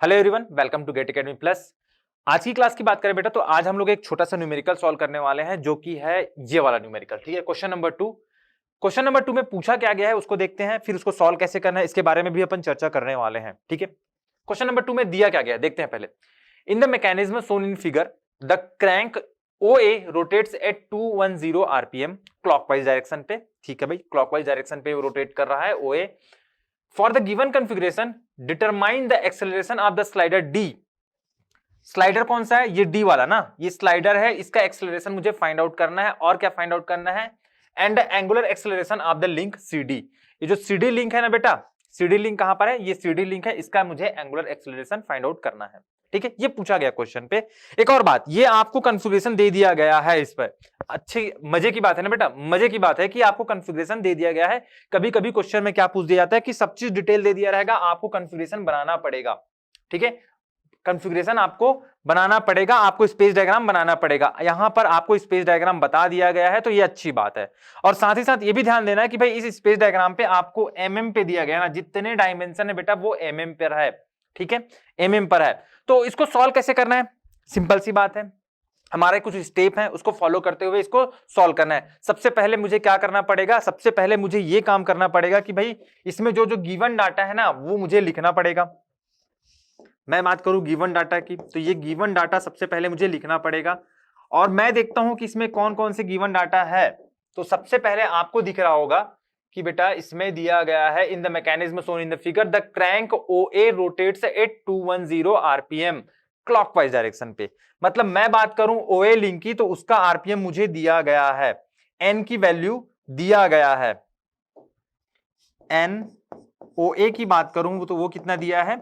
Hello everyone, welcome to GATE Academy Plus. आज की class की बात करें बेटा तो आज हम लोग एक छोटा सा न्यूमेरिकल सॉल्व करने वाले हैं जो कि है ये वाला न्यूमेरिकल। ठीक है, क्वेश्चन नंबर 2 में पूछा क्या गया है उसको देखते हैं, फिर उसको सॉल्व कैसे करना है इसके बारे में भी अपन चर्चा करने वाले हैं। ठीक है, क्वेश्चन नंबर 2 में दिया क्या गया है देखते हैं पहले। In the mechanism shown in figure the crank OA rotates at 210 RPM clockwise direction पे। ठीक है भाई, क्लॉकवाइज डायरेक्शन पे वो रोटेट कर रहा है OA। For the given configuration determine the acceleration of the slider D। Slider कौन सा है? ये D वाला ना, ये स्लाइडर है, इसका एक्सेलरेशन मुझे फाइंड आउट करना है। और क्या फाइंड आउट करना है? And angular acceleration of the link CD। ये जो CD लिंक है ना बेटा, CD लिंक कहां पर है? ये CD लिंक है, इसका मुझे एंगुलर एक्सेलरेशन फाइंड आउट करना है। ठीक है, ये पूछा गया क्वेश्चन पे। एक और बात, ये आपको कॉन्फ़िगरेशन दे दिया गया है इस पर। अच्छी मजे की बात है ना बेटा, मजे की बात है कि आपको कॉन्फ़िगरेशन दे दिया गया है। कभी कभी क्वेश्चन में क्या पूछ दिया जाता है कि सब चीज डिटेल दे दिया रहेगा, आपको कॉन्फ़िगरेशन बनाना पड़ेगा। ठीक है, कॉन्फ़िगरेशन आपको बनाना पड़ेगा, आपको स्पेस डायग्राम बनाना पड़ेगा। यहां पर आपको स्पेस डायग्राम बता दिया गया है तो ये अच्छी बात है। और साथ ही साथ ये भी ध्यान देना है कि भाई इस स्पेस डायग्राम पे आपको mm पे दिया गया ना, जितने डायमेंशन है बेटा वो mm पर है। ठीक है, mm पर है। तो इसको सॉल्व कैसे करना है? सिंपल सी बात है, हमारे कुछ स्टेप हैं उसको फॉलो करते हुए इसको सॉल्व करना है। सबसे पहले मुझे क्या करना पड़ेगा? सबसे पहले मुझे ये काम करना पड़ेगा कि भाई इसमें जो जो गिवन डाटा है ना वो मुझे लिखना पड़ेगा। मैं बात करूं गिवन डाटा की तो ये गिवन डाटा सबसे पहले मुझे लिखना पड़ेगा। और मैं देखता हूं कि इसमें कौन कौन से गिवन डाटा है। तो सबसे पहले आपको दिख रहा होगा कि बेटा इसमें दिया गया है in the mechanism shown in the figure the crank OA rotates at 210 RPM clockwise direction पे। मतलब मैं बात करूं OA लिंक की तो उसका आरपीएम मुझे दिया गया है, n की वैल्यू दिया गया है। n OA की बात करूं तो वो कितना दिया है?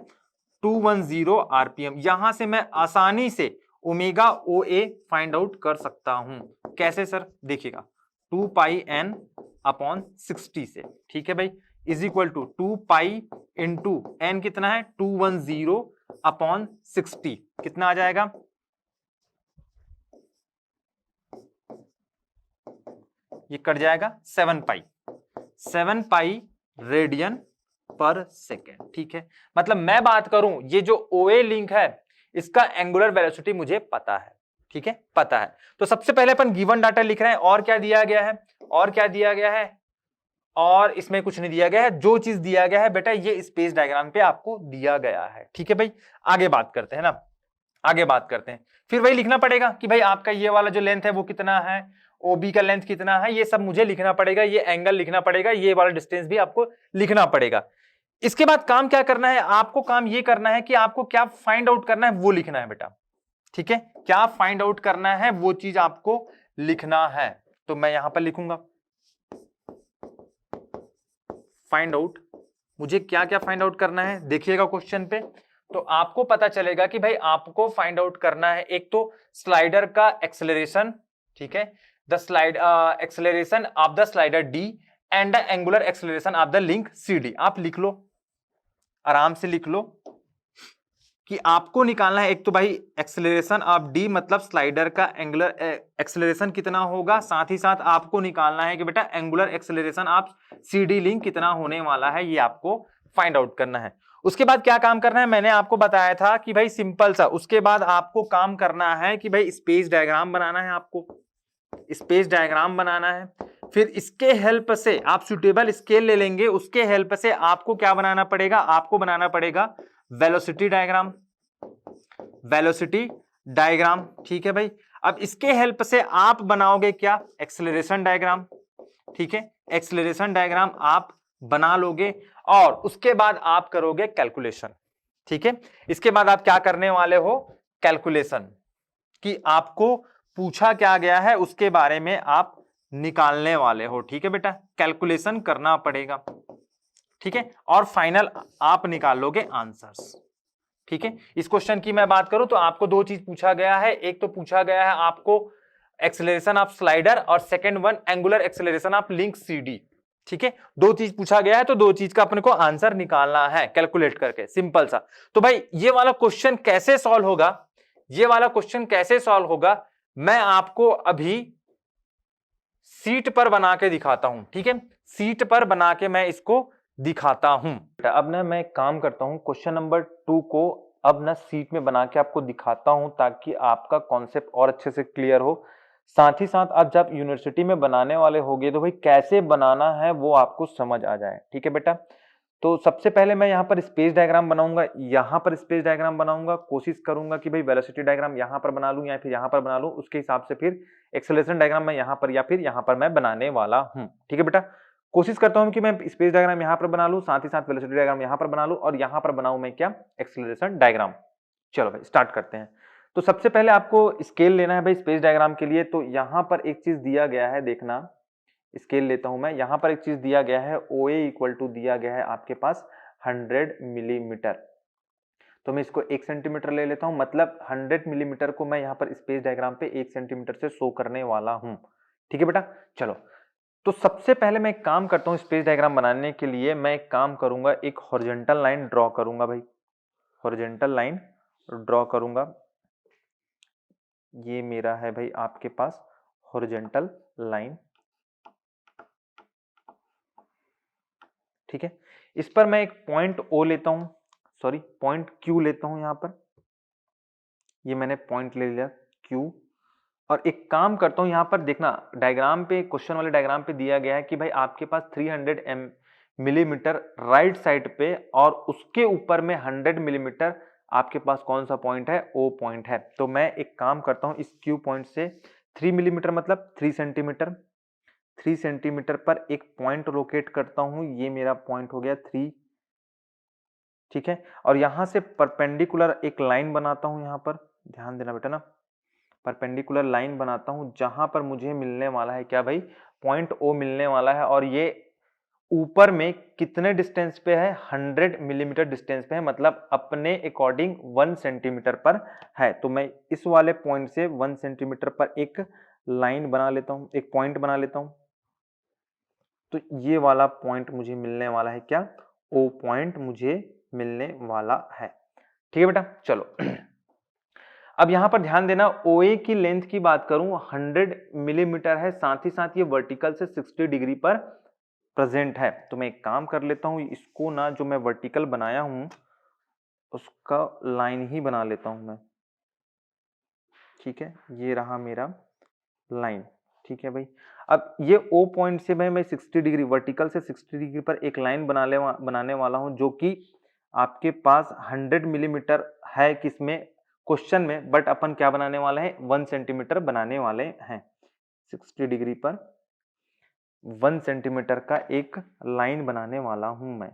210 आरपीएम। यहां से मैं आसानी से ओमेगा OA फाइंड आउट कर सकता हूं। कैसे सर? देखिएगा 2 पाई n अपॉन 60 से। ठीक है भाई, is equal to 2 pi into n कितना है? 210 अपॉन 60 कितना आ जाएगा? ये कट जाएगा 7 पाई रेडियन पर सेकेंड। ठीक है, मतलब मैं बात करूं ये जो OA लिंक है इसका एंगुलर वेलोसिटी मुझे पता है। ठीक है, पता है। तो सबसे पहले अपन गिवन डाटा लिख रहे हैं। और क्या दिया गया है? और क्या दिया गया है? और इसमें कुछ नहीं दिया गया है। जो चीज दिया गया है बेटा ये स्पेस डायग्राम पे आपको दिया गया है। ठीक है भाई, आगे बात करते हैं ना, आगे बात करते हैं। फिर वही लिखना पड़ेगा कि भाई आपका ये वाला जो लेंथ है वो कितना है, OB का लेंथ कितना है, ये सब मुझे लिखना पड़ेगा। ये एंगल लिखना पड़ेगा, ये वाला डिस्टेंस भी आपको लिखना पड़ेगा। इसके बाद काम क्या करना है? आपको काम ये करना है कि आपको क्या फाइंड आउट करना है वो लिखना है बेटा। ठीक है, क्या फाइंड आउट करना है वो चीज आपको लिखना है। तो मैं यहां पर लिखूंगा फाइंड आउट। मुझे क्या क्या फाइंड आउट करना है देखिएगा क्वेश्चन पे, तो आपको पता चलेगा कि भाई आपको फाइंड आउट करना है एक तो स्लाइडर का एक्सेलरेशन। ठीक है, the slide acceleration of the slider D and the angular acceleration of the link CD। आप लिख लो, आराम से लिख लो कि आपको निकालना है एक तो भाई एक्सेलरेशन ऑफ D मतलब स्लाइडर का एंगुलर एक्सेलरेशन कितना होगा, साथ ही साथ आपको निकालना है कि बेटा angular acceleration of CD link कितना होने वाला है, ये आपको फाइंड आउट करना है। उसके बाद क्या काम करना है? मैंने आपको बताया था कि भाई सिंपल सा, उसके बाद आपको काम करना है कि भाई स्पेस डायग्राम बनाना है, आपको स्पेस डायग्राम बनाना है। फिर इसके हेल्प से आप सुटेबल स्केल ले लेंगे, उसके हेल्प से आपको क्या बनाना पड़ेगा? आपको बनाना पड़ेगा वेलोसिटी डायग्राम, वेलोसिटी डायग्राम। ठीक है भाई, अब इसके हेल्प से आप बनाओगे क्या? Acceleration diagram. ठीक है, एक्सेलरेशन डायग्राम आप बना लोगे और उसके बाद आप करोगे कैलकुलेशन। ठीक है, इसके बाद आप क्या करने वाले हो? कैलकुलेशन, कि आपको पूछा क्या गया है उसके बारे में आप निकालने वाले हो। ठीक है बेटा, कैलकुलेशन करना पड़ेगा। ठीक है, और फाइनल आप निकाल लोगे आंसर्स। ठीक है, इस क्वेश्चन की मैं बात करूं तो आपको दो चीज पूछा गया है। एक तो पूछा गया है आपको एक्सेलरेशन ऑफ स्लाइडर और second one angular acceleration of link CD। ठीक है, दो चीज पूछा गया है तो दो चीज का अपने को आंसर निकालना है कैलकुलेट करके, सिंपल सा। तो भाई ये वाला क्वेश्चन कैसे सॉल्व होगा? ये वाला क्वेश्चन कैसे सॉल्व होगा मैं आपको अभी सीट पर बना के दिखाता हूं। ठीक है, सीट पर बना के मैं इसको दिखाता हूं। अब ना मैं काम करता हूं, क्वेश्चन नंबर 2 को अब ना सीट में बना के आपको दिखाता हूं ताकि आपका कॉन्सेप्ट और अच्छे से क्लियर हो। साथ ही साथ आप जब यूनिवर्सिटी में बनाने वाले होगे तो भाई कैसे बनाना है वो आपको समझ आ जाए। ठीक है बेटा, तो सबसे पहले मैं यहाँ पर स्पेस डायग्राम बनाऊंगा, यहाँ पर स्पेस डायग्राम बनाऊंगा, कोशिश करूंगा कि भाई वेलोसिटी डायग्राम यहाँ पर बना लूं या फिर यहाँ पर बना लूं, उसके हिसाब से फिर एक्सेलरेशन डायग्राम मैं यहाँ पर या फिर यहाँ पर मैं बनाने वाला हूँ। ठीक है बेटा, कोशिश करता हूँ कि मैं स्पेस डायग्राम यहाँ पर बना लूं, साथ ही साथ वेलोसिटी डायग्राम यहाँ पर बना लूं और यहाँ पर बनाऊं मैं क्या, एक्सेलरेशन डायग्राम। चलो भाई स्टार्ट करते हैं। तो सबसे पहले आपको स्केल लेना है भाई स्पेस डायग्राम के लिए। तो यहाँ पर एक चीज दिया गया है, देखना स्केल लेता हूं मैं, यहां पर एक चीज दिया गया है OA इक्वल टू दिया गया है आपके पास 100 मिलीमीटर। तो मैं इसको 1 सेंटीमीटर ले लेता हूं, मतलब 100 मिलीमीटर को मैं यहां पर स्पेस डायग्राम पे 1 सेंटीमीटर से शो करने वाला हूं। ठीक है बेटा, चलो तो सबसे पहले मैं एक काम करता हूं, स्पेस डायग्राम बनाने के लिए मैं एक काम करूंगा, एक हॉरिजॉन्टल लाइन ड्रॉ करूंगा भाई, हॉरिजॉन्टल लाइन ड्रॉ करूंगा। ये मेरा है भाई आपके पास हॉरिजॉन्टल लाइन। ठीक है, इस पर मैं एक पॉइंट O लेता हूं, सॉरी पॉइंट Q लेता हूं, यहां पर ये मैंने पॉइंट ले लिया Q। और एक काम करता हूं, यहां पर देखना डायग्राम पे, क्वेश्चन वाले डायग्राम पे दिया गया है कि भाई आपके पास 300 मिलीमीटर राइट साइड पे और उसके ऊपर में 100 मिलीमीटर आपके पास कौन सा पॉइंट है, O पॉइंट है। तो मैं एक काम करता हूं, इस Q पॉइंट से 3 मिलीमीटर मतलब 3 सेंटीमीटर, 3 सेंटीमीटर पर एक पॉइंट लोकेट करता हूं, ये मेरा पॉइंट हो गया 3। ठीक है, और यहां से परपेंडिकुलर एक लाइन बनाता हूं, यहां पर ध्यान देना बेटा ना, परपेंडिकुलर लाइन बनाता हूं जहां पर मुझे मिलने वाला है क्या भाई, पॉइंट O मिलने वाला है। और ये ऊपर में कितने डिस्टेंस पे है, 100 मिलीमीटर डिस्टेंस पे है, मतलब अपने अकॉर्डिंग 1 सेंटीमीटर पर है। तो मैं इस वाले पॉइंट से 1 सेंटीमीटर पर एक लाइन बना लेता हूं, एक पॉइंट बना लेता हूं। तो ये वाला पॉइंट मुझे मिलने वाला है क्या, O पॉइंट मुझे मिलने वाला है। ठीक है बेटा, चलो अब यहां पर ध्यान देना, OA की लेंथ की बात करूं 100 मिलीमीटर है, साथ ही साथ ये वर्टिकल से 60 डिग्री पर प्रेजेंट है। तो मैं एक काम कर लेता हूं, इसको ना जो मैं वर्टिकल बनाया हूं उसका लाइन ही बना लेता हूं मैं। ठीक है, ये रहा मेरा लाइन। ठीक है भाई, अब ये O पॉइंट से भाई मैं 60 डिग्री वर्टिकल से 60 डिग्री पर एक लाइन बनाने वाला हूं जो कि आपके पास 100 मिलीमीटर है किसमें, क्वेश्चन में, बट अपन क्या बनाने वाले हैं, 1 सेंटीमीटर बनाने वाले हैं। 60 डिग्री पर 1 सेंटीमीटर का एक लाइन बनाने वाला हूं मैं।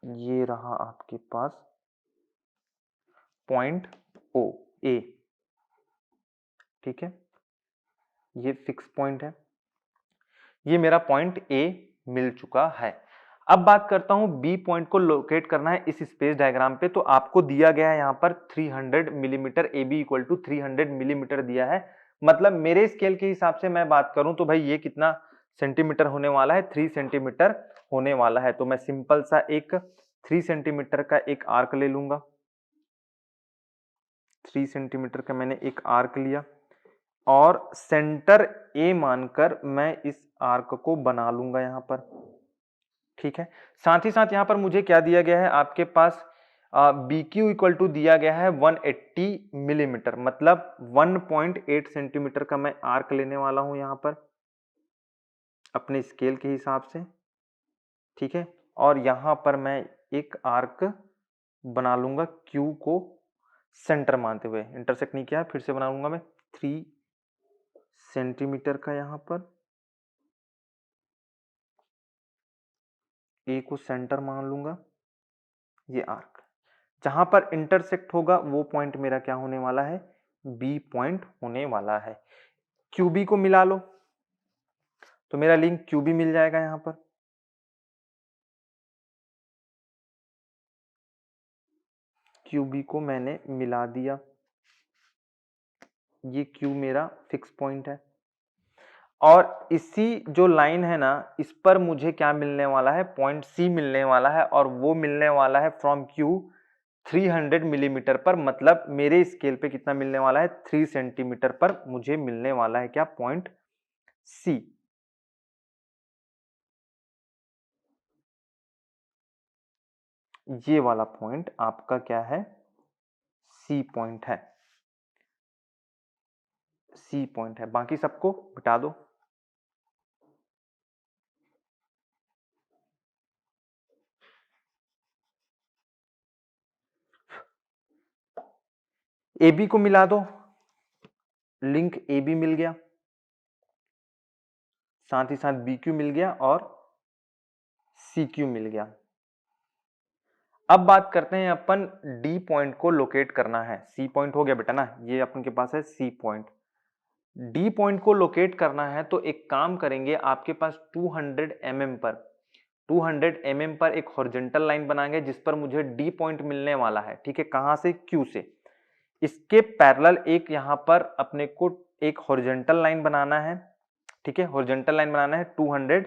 ये रहा आपके पास पॉइंट O A। ठीक है, ये फिक्स पॉइंट है, ये मेरा पॉइंट A मिल चुका है। अब बात करता हूं B पॉइंट को लोकेट करना है इस स्पेस डायग्राम पे। तो आपको दिया गया है यहां पर 300 millimetre, AB equal to 300 millimetre दिया है, मतलब मेरे स्केल के हिसाब से मैं बात करूं तो भाई ये कितना सेंटीमीटर होने वाला है, 3 सेंटीमीटर होने वाला है। तो मैं सिंपल सा एक 3 सेंटीमीटर का एक आर्क ले लूंगा, 3 सेंटीमीटर का मैंने एक आर्क लिया और सेंटर A मानकर मैं इस आर्क को बना लूंगा यहां पर। ठीक है, साथ ही साथ यहां पर मुझे क्या दिया गया है आपके पास, BQ इक्वल टू दिया गया है 180 मिलीमीटर, मतलब 1.8 सेंटीमीटर का मैं आर्क लेने वाला हूं यहां पर अपने स्केल के हिसाब से। ठीक है, और यहां पर मैं एक आर्क बना लूंगा Q को सेंटर मानते हुए, इंटरसेक्ट नहीं किया, फिर से बना लूंगा मैं 3 सेंटीमीटर का यहां पर A को सेंटर मान लूंगा। ये आर्क जहां पर इंटरसेक्ट होगा वो पॉइंट मेरा क्या होने वाला है, B पॉइंट होने वाला है। QB को मिला लो तो मेरा लिंक QB मिल जाएगा यहां पर। QB को मैंने मिला दिया, ये Q मेरा फिक्स पॉइंट है। और इसी जो लाइन है ना, इस पर मुझे क्या मिलने वाला है, पॉइंट C मिलने वाला है, और वो मिलने वाला है फ्रॉम Q 300 मिलीमीटर पर, मतलब मेरे स्केल पे कितना मिलने वाला है, 3 सेंटीमीटर पर मुझे मिलने वाला है क्या, पॉइंट C। ये वाला पॉइंट आपका क्या है, सी पॉइंट है, सी पॉइंट है, बाकी सबको मिटा दो। ए बी को मिला दो, लिंक ए बी मिल गया, साथ ही साथ बी क्यू मिल गया और सी क्यू मिल गया। अब बात करते हैं अपन डी पॉइंट को लोकेट करना है। सी पॉइंट हो गया बेटा ना, ये अपन के पास है सी पॉइंट। डी पॉइंट को लोकेट करना है तो एक काम करेंगे, आपके पास 200 mm पर 200 mm पर एक हॉरिजॉन्टल लाइन बनाएंगे जिस पर मुझे डी पॉइंट मिलने वाला है। ठीक है, कहां से, क्यू से। इसके पैरेलल एक यहां पर अपने को एक हॉरिजॉन्टल लाइन बनाना है। ठीक है, हॉरिजॉन्टल लाइन बनाना है 200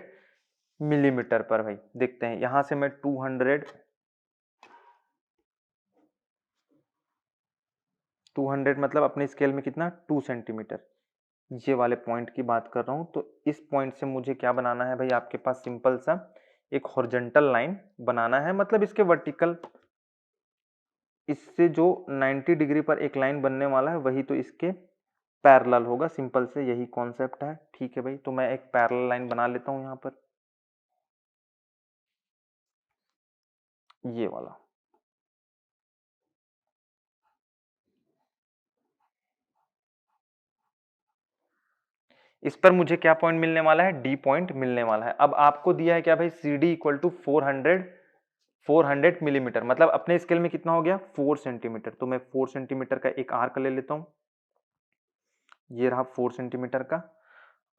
मिलीमीटर पर। भाई देखते हैं, यहां से मैं 200 मतलब अपने स्केल में कितना, 2 सेंटीमीटर, ये वाले पॉइंट की बात कर रहा हूं। तो इस पॉइंट से मुझे क्या बनाना है भाई, आपके पास सिंपल सा एक हॉरिजॉन्टल लाइन बनाना है, मतलब इसके वर्टिकल, इससे जो 90 डिग्री पर एक लाइन बनने वाला है वही तो इसके पैरेलल होगा। सिंपल से यही कॉन्सेप्ट है। ठीक है भाई, तो मैं एक पैरेलल लाइन बना लेता हूं यहां पर, ये वाला। इस पर मुझे क्या पॉइंट मिलने वाला है, डी पॉइंट मिलने वाला है। अब आपको दिया है क्या भाई, C D equal to 400 millimetre, मतलब अपने स्केल में कितना हो गया, 4 सेंटीमीटर। तो मैं 4 सेंटीमीटर का एक आर्क ले लेता हूं, ये रहा 4 सेंटीमीटर का।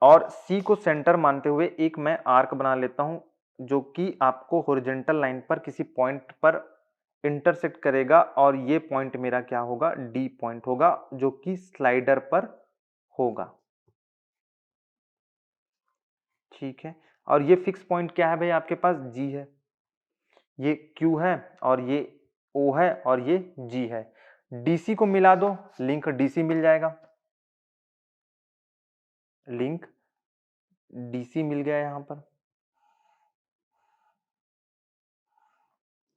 और सी को सेंटर मानते हुए एक मैं आर्क बना लेता हूं जो कि आपको हॉरिजॉन्टल लाइन पर किसी पॉइंट पर इंटरसेक्ट करेगा, और ये पॉइंट मेरा क्या होगा, डी पॉइंट होगा, जो कि स्लाइडर पर होगा। ठीक है, और ये फिक्स पॉइंट क्या है भाई, आपके पास जी है, ये क्यू है और ये ओ है और ये जी है। डीसी को मिला दो, लिंक डीसी मिल जाएगा, लिंक डीसी मिल गया यहां पर।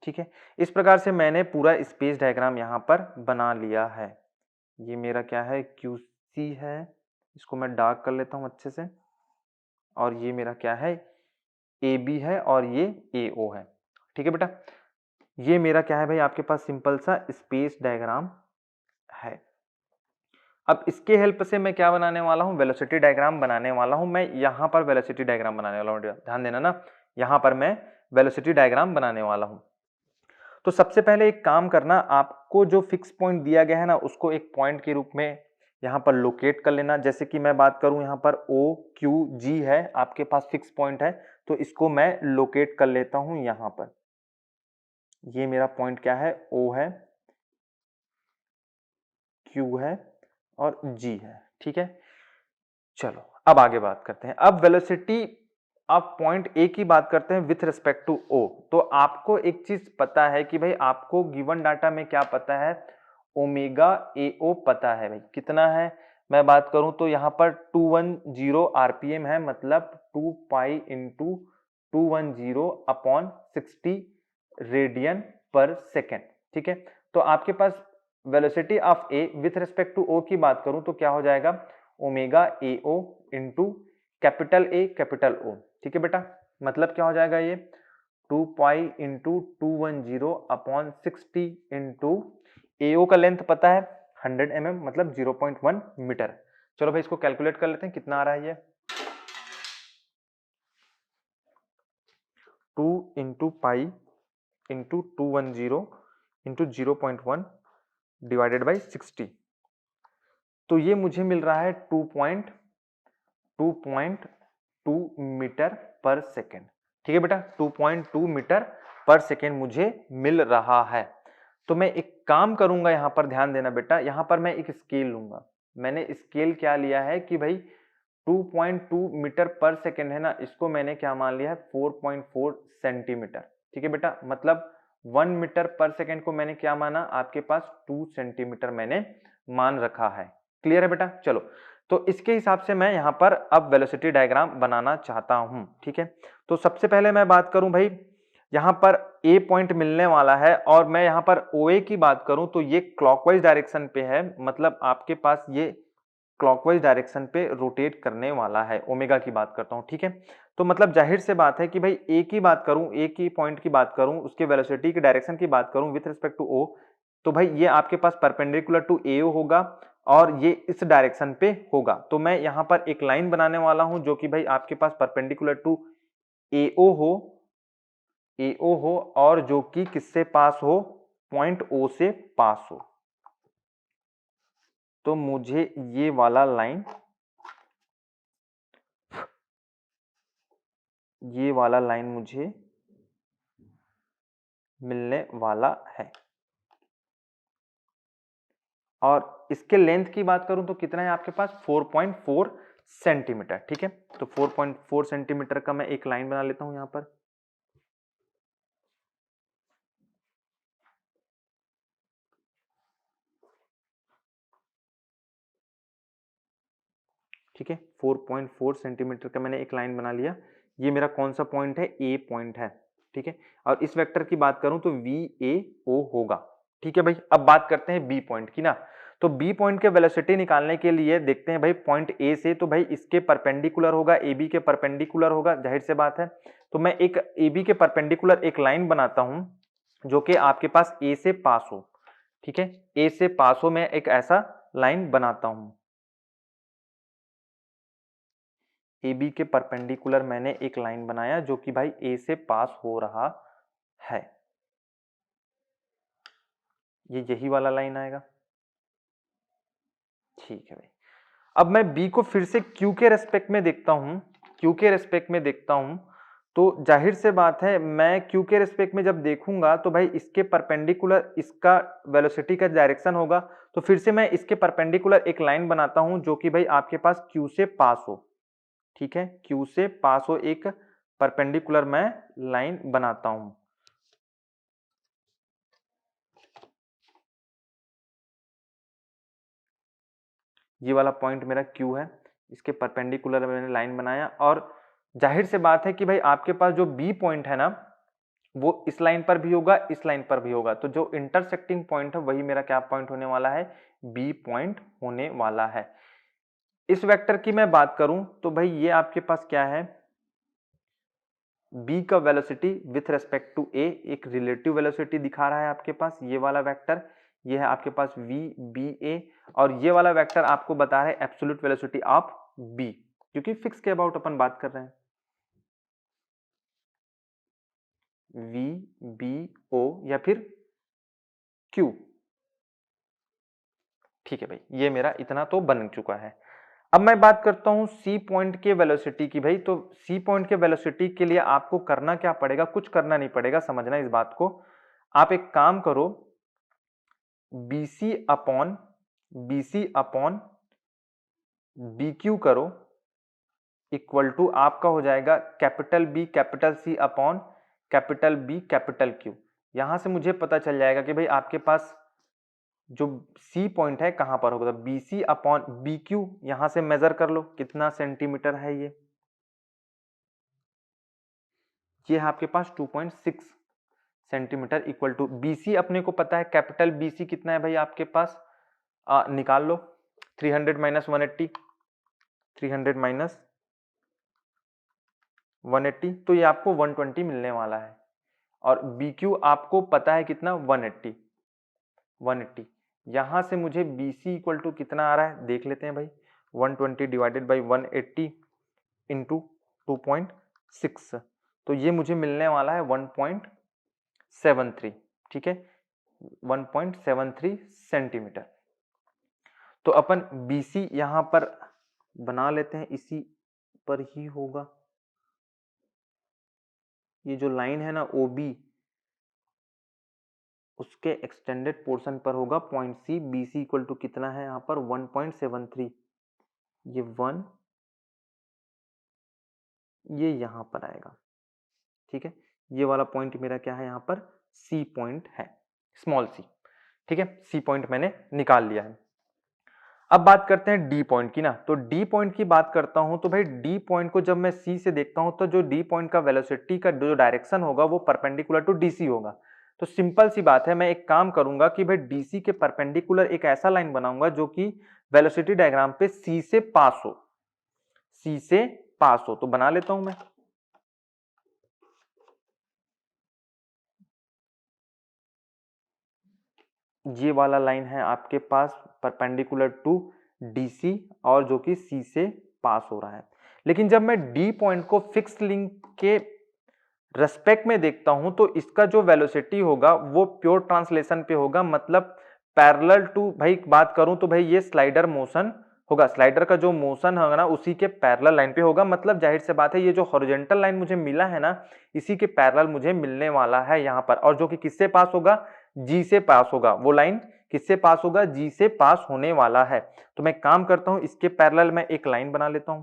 ठीक है, इस प्रकार से मैंने पूरा स्पेस डायग्राम यहां पर बना लिया है। ये मेरा क्या है, क्यू सी है, इसको मैं डार्क कर लेता हूं अच्छे से। और ये मेरा क्या है, ए बी है और ये ए ओ है। ठीक है बेटा, ये मेरा क्या है भाई, आपके पास सिंपल सा स्पेस डायग्राम है। अब इसके हेल्प से मैं क्या बनाने वाला हूं, वेलोसिटी डायग्राम बनाने वाला हूं। मैं यहां पर वेलोसिटी डायग्राम बनाने वाला हूं, ध्यान देना ना, यहां पर मैं वेलोसिटी डायग्राम बनाने वाला हूं। तो सबसे पहले एक काम करना, आपको जो फिक्स पॉइंट दिया गया है ना, उसको एक पॉइंट के रूप में यहां पर लोकेट कर लेना। जैसे कि मैं बात करूं, यहां पर ओ क्यू जी है, आपके पास फिक्स पॉइंट है, तो इसको मैं लोकेट कर लेता हूं यहां पर। ये मेरा पॉइंट क्या है, ओ है, क्यू है और जी है। ठीक है, चलो अब आगे बात करते हैं। अब वेलोसिटी आप पॉइंट ए की बात करते हैं विथ रिस्पेक्ट टू ओ। तो आपको एक चीज पता है कि भाई, आपको गिवन डाटा में क्या पता है, ओमेगा ए ओ पता है भाई, कितना है। मैं बात करूं तो यहां पर 210 आरपीएम है, मतलब 2 pi into 210 upon 60 radian per second. ठीक है, तो आपके पास velocity of A with respect to O की बात करूं तो क्या हो जाएगा, omega A O into capital A capital O. ठीक है बेटा, मतलब क्या हो जाएगा ये, 2 pi into 210 upon 60 into A O का लेंथ पता है 100 mm, मतलब 0.1 मीटर। चलो भाई इसको कैलकुलेट कर लेते हैं, कितना आ रहा है ये, 2 into pi into 210 into 0.1 divided by 60। तो ये मुझे मिल रहा है 2.2 मीटर पर सेकेंड। ठीक है बेटा, 2.2 मीटर पर सेकेंड मुझे मिल रहा है। तो मैं एक काम करूंगा, यहां पर ध्यान देना बेटा, यहां पर मैं एक स्केल लूंगा। मैंने स्केल क्या लिया है कि भाई 2.2 मीटर पर सेकेंड है ना, इसको मैंने क्या मान लिया है, 4.4 सेंटीमीटर। ठीक है बेटा, मतलब 1 मीटर पर सेकेंड को मैंने क्या माना, आपके पास 2 सेंटीमीटर मैंने मान रखा है। क्लियर है बेटा, चलो तो इसके हिसाब से मैं यहां पर अब वेलोसिटी डायग्राम बनाना चाहता हूं। ठीक है, तो सबसे पहले मैं बात करूं भाई, यहाँ पर ए पॉइंट मिलने वाला है और मैं यहाँ पर OA की बात करूं तो ये क्लॉकवाइज डायरेक्शन पे है, मतलब आपके पास ये क्लॉकवाइज डायरेक्शन पे रोटेट करने वाला है। ओमेगा की बात करता हूं, ठीक है। तो मतलब जाहिर से बात है कि भाई ए की बात करूं, ए की पॉइंट की बात करूं, उसके वेलोसिटी की डायरेक्शन की बात करूं विथ रिस्पेक्ट टू ओ, तो भाई ये आपके पास परपेंडिकुलर टू एओ होगा और ये इस डायरेक्शन पे होगा। तो मैं यहां पर एक लाइन बनाने वाला हूं जो कि भाई आपके पास परपेंडिकुलर टू एओ हो, एओ हो और जो कि किससे पास हो, पॉइंट ओ से पास हो। तो मुझे ये वाला लाइन, ये वाला लाइन मुझे मिलने वाला है और इसके लेंथ की बात करूं तो कितना है आपके पास 4.4 सेंटीमीटर, ठीक है। तो 4.4 सेंटीमीटर का मैं एक लाइन बना लेता हूं यहां पर, ठीक है। 4.4 सेंटीमीटर का मैंने एक लाइन बना लिया। ये मेरा कौन सा पॉइंट है, ए पॉइंट है, ठीक है। और इस वेक्टर की बात करूं तो वी ए ओ होगा, ठीक है भाई। अब बात करते हैं बी पॉइंट की ना। तो बी पॉइंट के वेलोसिटी निकालने के लिए देखते हैं भाई पॉइंट ए से, तो भाई इसके परपेंडिकुलर होगा, ए बी के परपेंडिकुलर होगा, जाहिर से बात है। तो मैं एक ए बी के परपेंडिकुलर एक लाइन बनाता हूं जो कि आपके पास ए से पास हो, ठीक है। ए से पास हो, मैं एक ऐसा लाइन बनाता हूं। ए बी के परपेंडिकुलर मैंने एक लाइन बनाया जो कि भाई ए से पास हो रहा है, ये यही वाला लाइन आएगा, ठीक है भाई। अब मैं बी को फिर से क्यू के रेस्पेक्ट में देखता हूं, क्यू के रेस्पेक्ट में देखता हूं, तो जाहिर से बात है मैं क्यू के रेस्पेक्ट में जब देखूंगा तो भाई इसके परपेंडिकुलर इसका वेलोसिटी का डायरेक्शन होगा। तो फिर से मैं इसके परपेंडिकुलर एक लाइन बनाता हूं जो कि भाई आपके पास क्यू से पास हो, ठीक है। क्यू से पास हो एक परपेंडिकुलर मैं लाइन बनाता हूं। ये वाला पॉइंट मेरा क्यू है, इसके परपेंडिकुलर मैंने लाइन बनाया और जाहिर से बात है कि भाई आपके पास जो बी पॉइंट है ना वो इस लाइन पर भी होगा, इस लाइन पर भी होगा। तो जो इंटरसेक्टिंग पॉइंट है वही मेरा क्या पॉइंट होने वाला है, बी पॉइंट होने वाला है। इस वेक्टर की मैं बात करूं तो भाई ये आपके पास क्या है, बी का वेलोसिटी विथ रेस्पेक्ट टू ए एक रिलेटिव वेलोसिटी दिखा रहा है आपके पास, ये वाला वेक्टर, ये है आपके पास वी बी ए, और ये वाला वेक्टर आपको बता रहा है एब्सोल्यूट वेलोसिटी ऑफ बी, क्योंकि फिक्स के अबाउट अपन बात कर रहे हैं। वी बी ओ या फिर क्यू, ठीक है भाई। ये मेरा इतना तो बन चुका है। अब मैं बात करता हूं सी पॉइंट के वेलोसिटी की भाई। तो सी पॉइंट के वेलोसिटी के लिए आपको करना क्या पड़ेगा, कुछ करना नहीं पड़ेगा, समझना इस बात को। आप एक काम करो, बीसी अपॉन बी क्यू करो, इक्वल टू आपका हो जाएगा capital B capital C upon capital B capital Q. यहां से मुझे पता चल जाएगा कि भाई आपके पास जो सी पॉइंट है कहां पर होगा। B C upon B Q, यहां से मेजर कर लो कितना सेंटीमीटर है ये है आपके पास 2.6 सेंटीमीटर, इक्वल टू बीसी अपने को पता है, कैपिटल बीसी कितना है भाई आपके पास, निकाल लो 300 माइनस 180, 300 माइनस 180, तो ये आपको 120 मिलने वाला है। और बी क्यू आपको पता है कितना, 180, 180। यहां से मुझे बीसी इक्वल टू कितना आ रहा है देख लेते हैं भाई, 120 डिवाइडेड बाई 180 इंटू 2.6, तो ये मुझे मिलने वाला है 1.73, ठीक है, 1.73 सेंटीमीटर। तो अपन BC यहां पर बना लेते हैं, इसी पर ही होगा। ये जो लाइन है ना OB, उसके एक्सटेंडेड पोर्शन पर होगा point C। BC equal to कितना है यहाँ पर 1.73, ये 1, ये यहां पर आएगा, ठीक है। ये वाला पॉइंट मेरा क्या है यहाँ पर, C पॉइंट है, स्मॉल c, ठीक है। C पॉइंट मैंने निकाल लिया है। अब बात करते हैं डी पॉइंट की ना, तो डी पॉइंट की बात करता हूं तो भाई डी पॉइंट को जब मैं सी से देखता हूं तो जो डी पॉइंट का वेलोसिटी का जो डायरेक्शन होगा वो परपेंडिकुलर टू डीसी होगा। तो सिंपल सी बात है, मैं एक काम करूंगा कि भाई डीसी के परपेंडिकुलर एक ऐसा लाइन बनाऊंगा जो कि वेलोसिटी डायग्राम पे सी से पास हो, सी से पास हो। तो बना लेता हूं मैं। ये वाला लाइन है आपके पास परपेंडिकुलर टू डीसी और जो कि सी से पास हो रहा है। लेकिन जब मैं डी पॉइंट को फिक्स लिंक के रेस्पेक्ट में देखता हूं तो इसका जो वेलोसिटी होगा वो प्योर ट्रांसलेशन पे होगा, मतलब पैरेलल टू, भाई बात करूं तो भाई ये स्लाइडर मोशन होगा, स्लाइडर का जो मोशन होगा ना उसी के पैरेलल लाइन पे होगा। मतलब जाहिर से बात है ये जो हॉरिजॉन्टल लाइन मुझे मिला है ना इसी के पैरेलल मुझे मिलने वाला है यहां पर, और जो कि किससे पास होगा, जी से पास होगा। वो लाइन किससे पास होगा, जी से पास होने वाला है। तो मैं काम करता हूं इसके पैरेलल में एक लाइन बना लेता हूं,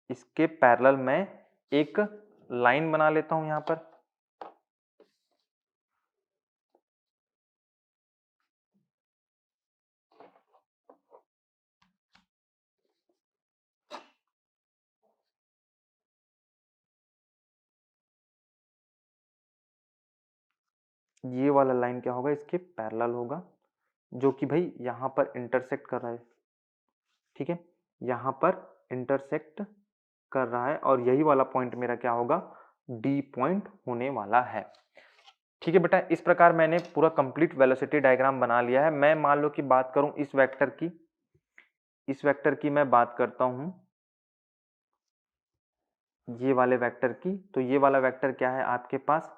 इसके पैरेलल में एक लाइन बना लेता हूं यहां पर। ये वाला लाइन क्या होगा, इसके पैरेलल होगा, जो कि भाई यहां पर इंटरसेक्ट कर रहा है। ठीक है, यहां पर इंटरसेक्ट कर रहा है और यही वाला पॉइंट मेरा क्या होगा, डी पॉइंट होने वाला है। ठीक है बेटा, इस प्रकार मैंने पूरा कंप्लीट वेलोसिटी डायग्राम बना लिया है। मैं मान लो कि बात करूं इस वेक्टर की, इस वेक्टर की मैं बात करता हूं ये वाले वेक्टर की, तो ये वाला वेक्टर क्या है आपके पास,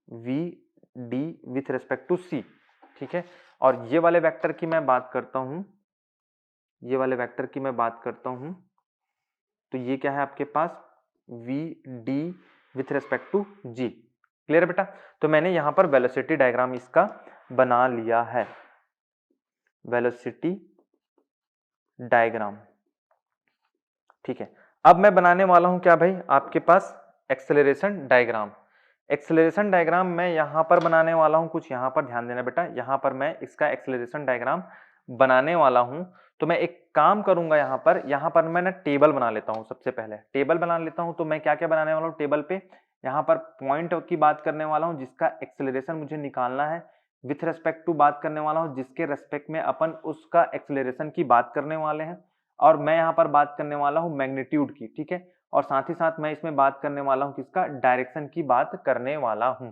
V D with respect to C. ठीक है, और ये वाले वेक्टर की मैं बात करता हूं, ये वाले वेक्टर की मैं बात करता हूं तो ये क्या है आपके पास, V D with respect to G. Clear है बेटा, तो मैंने यहां पर वेलोसिटी डायग्राम इसका बना लिया है, वेलोसिटी डायग्राम। ठीक है, अब मैं बनाने वाला हूं क्या भाई आपके पास, एक्सेलरेशन डायग्राम। एक्सेलरेशन डायग्राम मैं यहां पर बनाने वाला हूं, कुछ यहां पर ध्यान देना बेटा, यहां पर मैं इसका एक्सेलरेशन डायग्राम बनाने वाला हूं। तो मैं एक काम करूंगा, यहां पर मैं ना टेबल बना लेता हूं। सबसे पहले टेबल बना लेता हूं, तो मैं क्या क्या बनाने वाला हूं टेबल पे, यहां पर पॉइंट की बात करने वाला हूं जिसका एक्सेलरेशन मुझे निकालना है, विथ रेस्पेक्ट टू बात करने वाला हूं जिसके रेस्पेक्ट में अपन उसका एक्सेलरेशन की बात करने वाले हैं, और मैं यहां पर बात करने वाला हूं मैग्नीट्यूड की। ठीक है, और साथ ही साथ मैं इसमें बात करने वाला हूं किसका, डायरेक्शन की बात करने वाला हूं।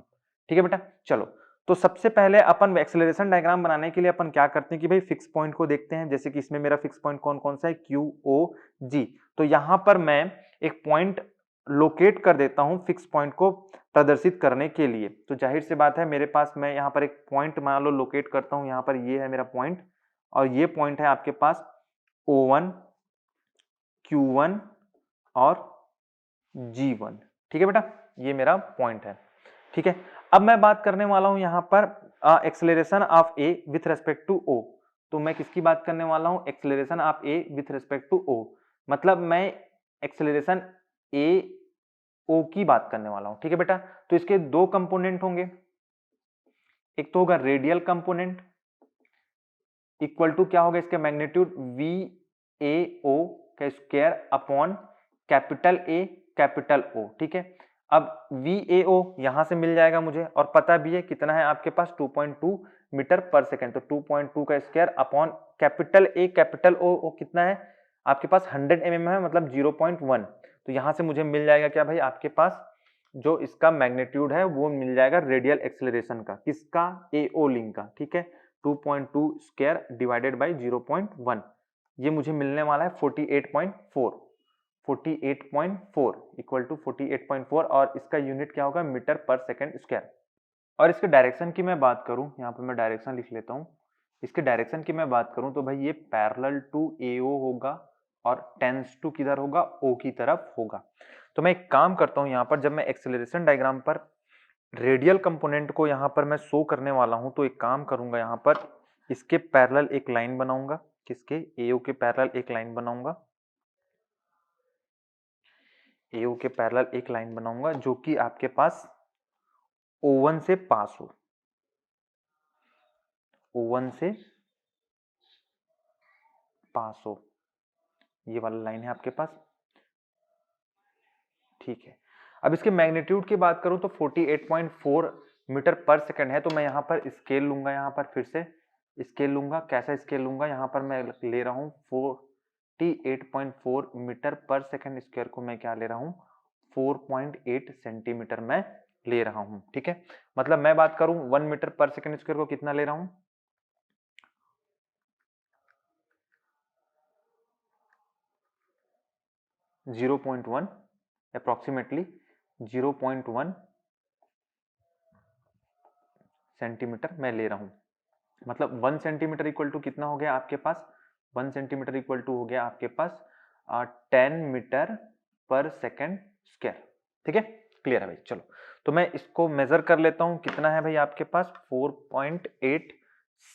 ठीक है बेटा, चलो तो सबसे पहले अपन एक्सेलरेशन डायग्राम बनाने के लिए अपन क्या करते हैं कि भाई फिक्स पॉइंट को देखते हैं। जैसे कि इसमें मेरा फिक्स पॉइंट कौन कौन सा है, क्यू ओ जी। तो यहां पर मैं एक पॉइंट लोकेट कर देता हूं फिक्स पॉइंट को प्रदर्शित करने के लिए। तो जाहिर सी बात है मेरे पास, मैं यहां पर एक पॉइंट मान लो लोकेट करता हूं, यहां पर ये है मेरा पॉइंट, और ये पॉइंट है आपके पास O1, Q1 और G1। ठीक है बेटा, ये मेरा पॉइंट है। ठीक है, अब मैं बात करने वाला हूं यहां पर acceleration of A with respect to O. तो मैं किसकी बात करने वाला हूं, acceleration of A with respect to O, मतलब मैं एक्सेलरेशन ए ओ की बात करने वाला हूं। ठीक है बेटा, तो इसके दो कंपोनेंट होंगे, एक तो होगा रेडियल कंपोनेंट इक्वल टू क्या होगा इसका मैग्नीट्यूड, वी ए ओ का square upon capital A capital O. ठीक है, अब वी ए ओ यहां से मिल जाएगा मुझे, और पता भी है कितना है आपके पास, 2.2 मीटर पर सेकेंड। तो 2.2 का square upon capital A capital O कितना है आपके पास, 100 mm है, मतलब 0.1। तो यहां से मुझे मिल जाएगा क्या भाई आपके पास, जो इसका मैग्नीट्यूड है वो मिल जाएगा रेडियल एक्सेलरेशन का, किसका, एओ लिंक का। ठीक है, 2.2 स्क्वायर डिवाइडेड बाय 0.1, ये मुझे मिलने वाला है 48.4, 48.4 इक्वल टू 48.4, और इसका यूनिट क्या होगा, मीटर पर सेकेंड स्क्वायर। और इसके डायरेक्शन की मैं बात करूं, यहां पे मैं डायरेक्शन लिख लेता हूं, इसके डायरेक्शन की मैं बात करूं तो भाई ये पैरेलल टू एओ होगा और टेंस टू किधर होगा, ओ की तरफ होगा। तो मैं एक काम करता हूं, यहां पर जब मैं एक्सेलरेशन डायग्राम पर रेडियल कंपोनेंट को यहां पर मैं शो करने वाला हूं, तो एक काम करूंगा, यहां पर इसके पैरेलल एक लाइन बनाऊंगा, किसके, एओ के पैरेलल एक लाइन बनाऊंगा, एओ के पैरेलल एक लाइन बनाऊंगा जो कि आपके पास O1 से पास हो, O1 से पास हो, ये वाला लाइन है आपके पास, ठीक है। अब इसके मैग्नीट्यूड की बात करूं तो 48.4 मीटर पर सेकंड है, तो मैं यहाँ पर स्केल लूंगा, यहाँ पर फिर से स्केल लूंगा। कैसा स्केल लूंगा, यहाँ पर मैं ले रहा हूँ 48.4 मीटर पर सेकंड स्क्वायर को मैं क्या ले रहा हूँ, 4.8 सेंटीमीटर में ले रहा हूँ, ठीक है। मतलब मैं बात करूं 1 मीटर पर सेकंड स्क्वायर को कितना ले रहा हूं, 0.1 अप्रोक्सीमेटली 0.1 सेंटीमीटर मैं ले रहा हूं। मतलब 1 सेंटीमीटर इक्वल टू कितना हो गया आपके पास, 1 सेंटीमीटर इक्वल टू हो गया आपके पास 10 मीटर पर सेकंड स्क्वायर, ठीक है। क्लियर है भाई, चलो तो मैं इसको मेजर कर लेता हूं, कितना है भाई आपके पास 4.8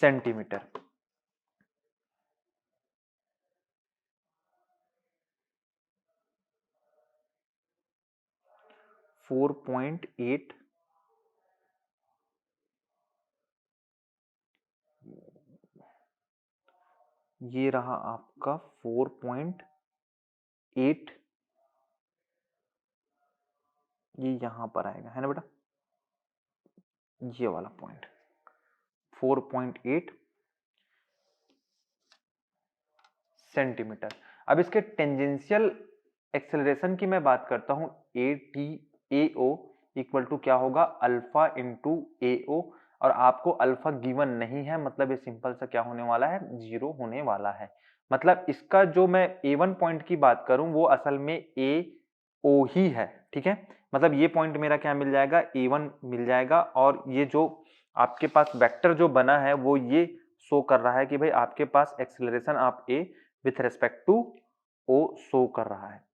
सेंटीमीटर। फोर पॉइंट एट ये रहा आपका 4.8, ये यहां पर आएगा, है ना बेटा, ये वाला पॉइंट 4.8 सेंटीमीटर। अब इसके टेंजेंशियल एक्सेलरेशन की मैं बात करता हूं, A T A O equal to क्या होगा, अल्फा इंटू ए ओ, और आपको अल्फा गिवन नहीं है, मतलब ये सिंपल सा क्या होने वाला है, 0 होने वाला है। मतलब इसका जो मैं A1 पॉइंट की बात करूं वो असल में ए ओ ही है, ठीक है। मतलब ये पॉइंट मेरा क्या मिल जाएगा, A1 मिल जाएगा, और ये जो आपके पास वेक्टर जो बना है वो ये शो कर रहा है कि भाई आपके पास acceleration of A with respect to O show कर रहा है,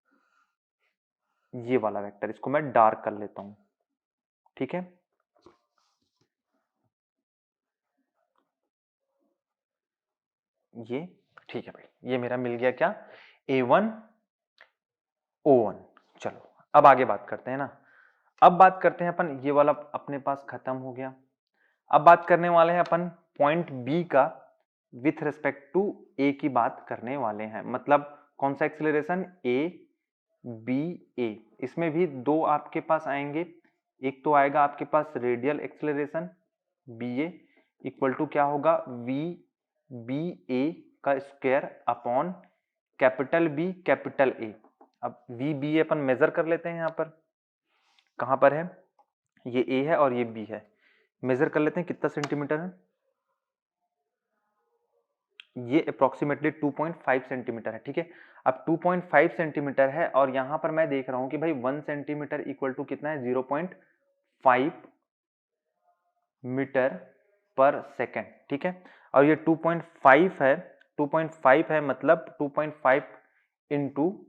ये वाला वेक्टर। इसको मैं डार्क कर लेता हूं, ठीक है। ये ठीक है भाई, ये मेरा मिल गया क्या, A1 O1। चलो अब आगे बात करते हैं ना, अब बात करते हैं अपन, ये वाला अपने पास खत्म हो गया। अब बात करने वाले हैं अपन पॉइंट बी का विथ रिस्पेक्ट टू ए की बात करने वाले हैं। मतलब कौन सा एक्सेलरेशन, ए बी ए। इसमें भी दो आपके पास आएंगे, एक तो आएगा आपके पास radial acceleration B A equal to क्या होगा, वी बी ए का square upon capital B capital A. अब वी बी ए अपन मेजर कर लेते हैं, यहाँ पर कहां पर है, ये ए है और ये बी है, मेजर कर लेते हैं कितना सेंटीमीटर है, ये अप्रोक्सीमेटली 2.5 सेंटीमीटर है, ठीक है। अब 2.5 सेंटीमीटर है और यहां पर मैं देख रहा हूं कि भाई 1 सेंटीमीटर इक्वल टू कितना है, 0.5 मीटर पर सेकेंड, ठीक है। और ये 2.5 है, 2.5 है, मतलब 2.5 इंटू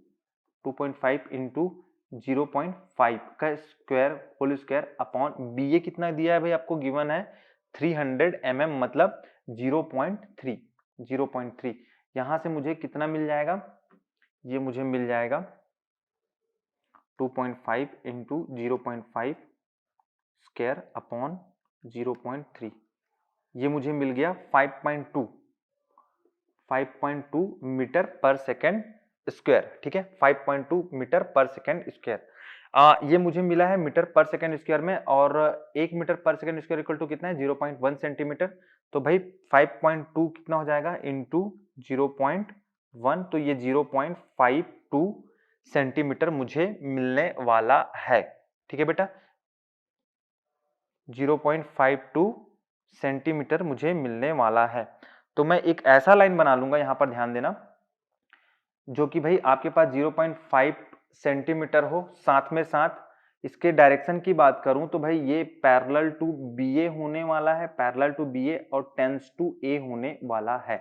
2.5 इंटू 0.5 का square whole square upon B A कितना दिया है भाई आपको, गिवन है 300 mm, मतलब 0.3 यहां से मुझे कितना मिल जाएगा, ये मुझे मिल जाएगा 2.5 इंटू 0.5 स्क्वायर अपॉन 0.3, ये मुझे मिल गया 5.2 मीटर पर सेकेंड स्क्वायर, ठीक है। 5.2 मीटर पर सेकेंड स्क्वायर, ये मुझे मिला है मीटर पर सेकेंड स्क्वायर में, और 1 मीटर पर सेकेंड स्क्वायर इक्वल टू कितना है, 0.1 सेंटीमीटर। तो भाई 5.2 कितना हो जाएगा इंटू 0.1, तो ये 0.52 सेंटीमीटर मुझे मिलने वाला है, ठीक है बेटा। 0.52 सेंटीमीटर मुझे मिलने वाला है। तो मैं एक ऐसा लाइन बना लूंगा, यहां पर ध्यान देना, जो कि भाई आपके पास 0.5 सेंटीमीटर हो, साथ में साथ इसके डायरेक्शन की बात करूं तो भाई ये पैरेलल टू बी ए होने वाला है, पैरेलल टू बी ए और टेंस टू ए होने वाला है,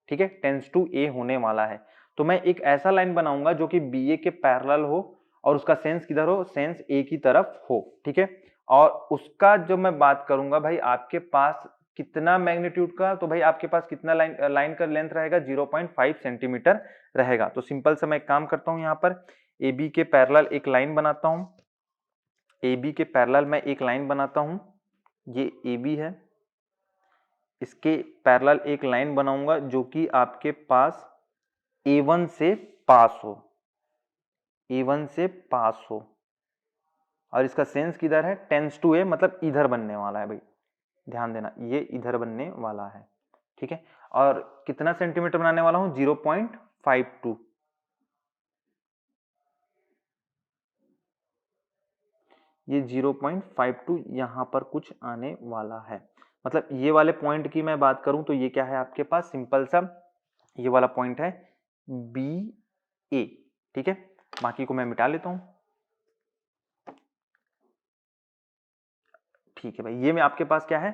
ठीक है, टेंस टू ए होने वाला है। तो मैं एक ऐसा लाइन बनाऊंगा जो कि बी ए के पैरेलल हो और उसका सेंस किधर हो, सेंस ए की तरफ हो, ठीक है। और उसका जो मैं बात करूंगा भाई आपके पास कितना मैग्नीट्यूड का, तो भाई आपके पास कितना लाइन का लेंथ रहेगा, 0.5 सेंटीमीटर रहेगा। तो सिंपल से मैं एक काम करता हूं, यहाँ पर ए बी के पैरेलल एक लाइन बनाता हूं, ए बी के पैरेलल मैं एक लाइन बनाता हूं, ये ए बी है, इसके पैरेलल एक लाइन बनाऊंगा जो कि आपके पास A1 से पास हो, A1 से पास हो, और इसका सेंस किधर है, टेंस टू ए, मतलब इधर बनने वाला है भाई, ध्यान देना ये इधर बनने वाला है, ठीक है। और कितना सेंटीमीटर बनाने वाला हूं, 0.52, ये 0.52 यहां पर कुछ आने वाला है। मतलब ये वाले पॉइंट की मैं बात करूं तो ये क्या है आपके पास, सिंपल सा ये वाला पॉइंट है बी ए, ठीक है। बाकी को मैं मिटा लेता हूं, ठीक है भाई। ये में आपके पास क्या है,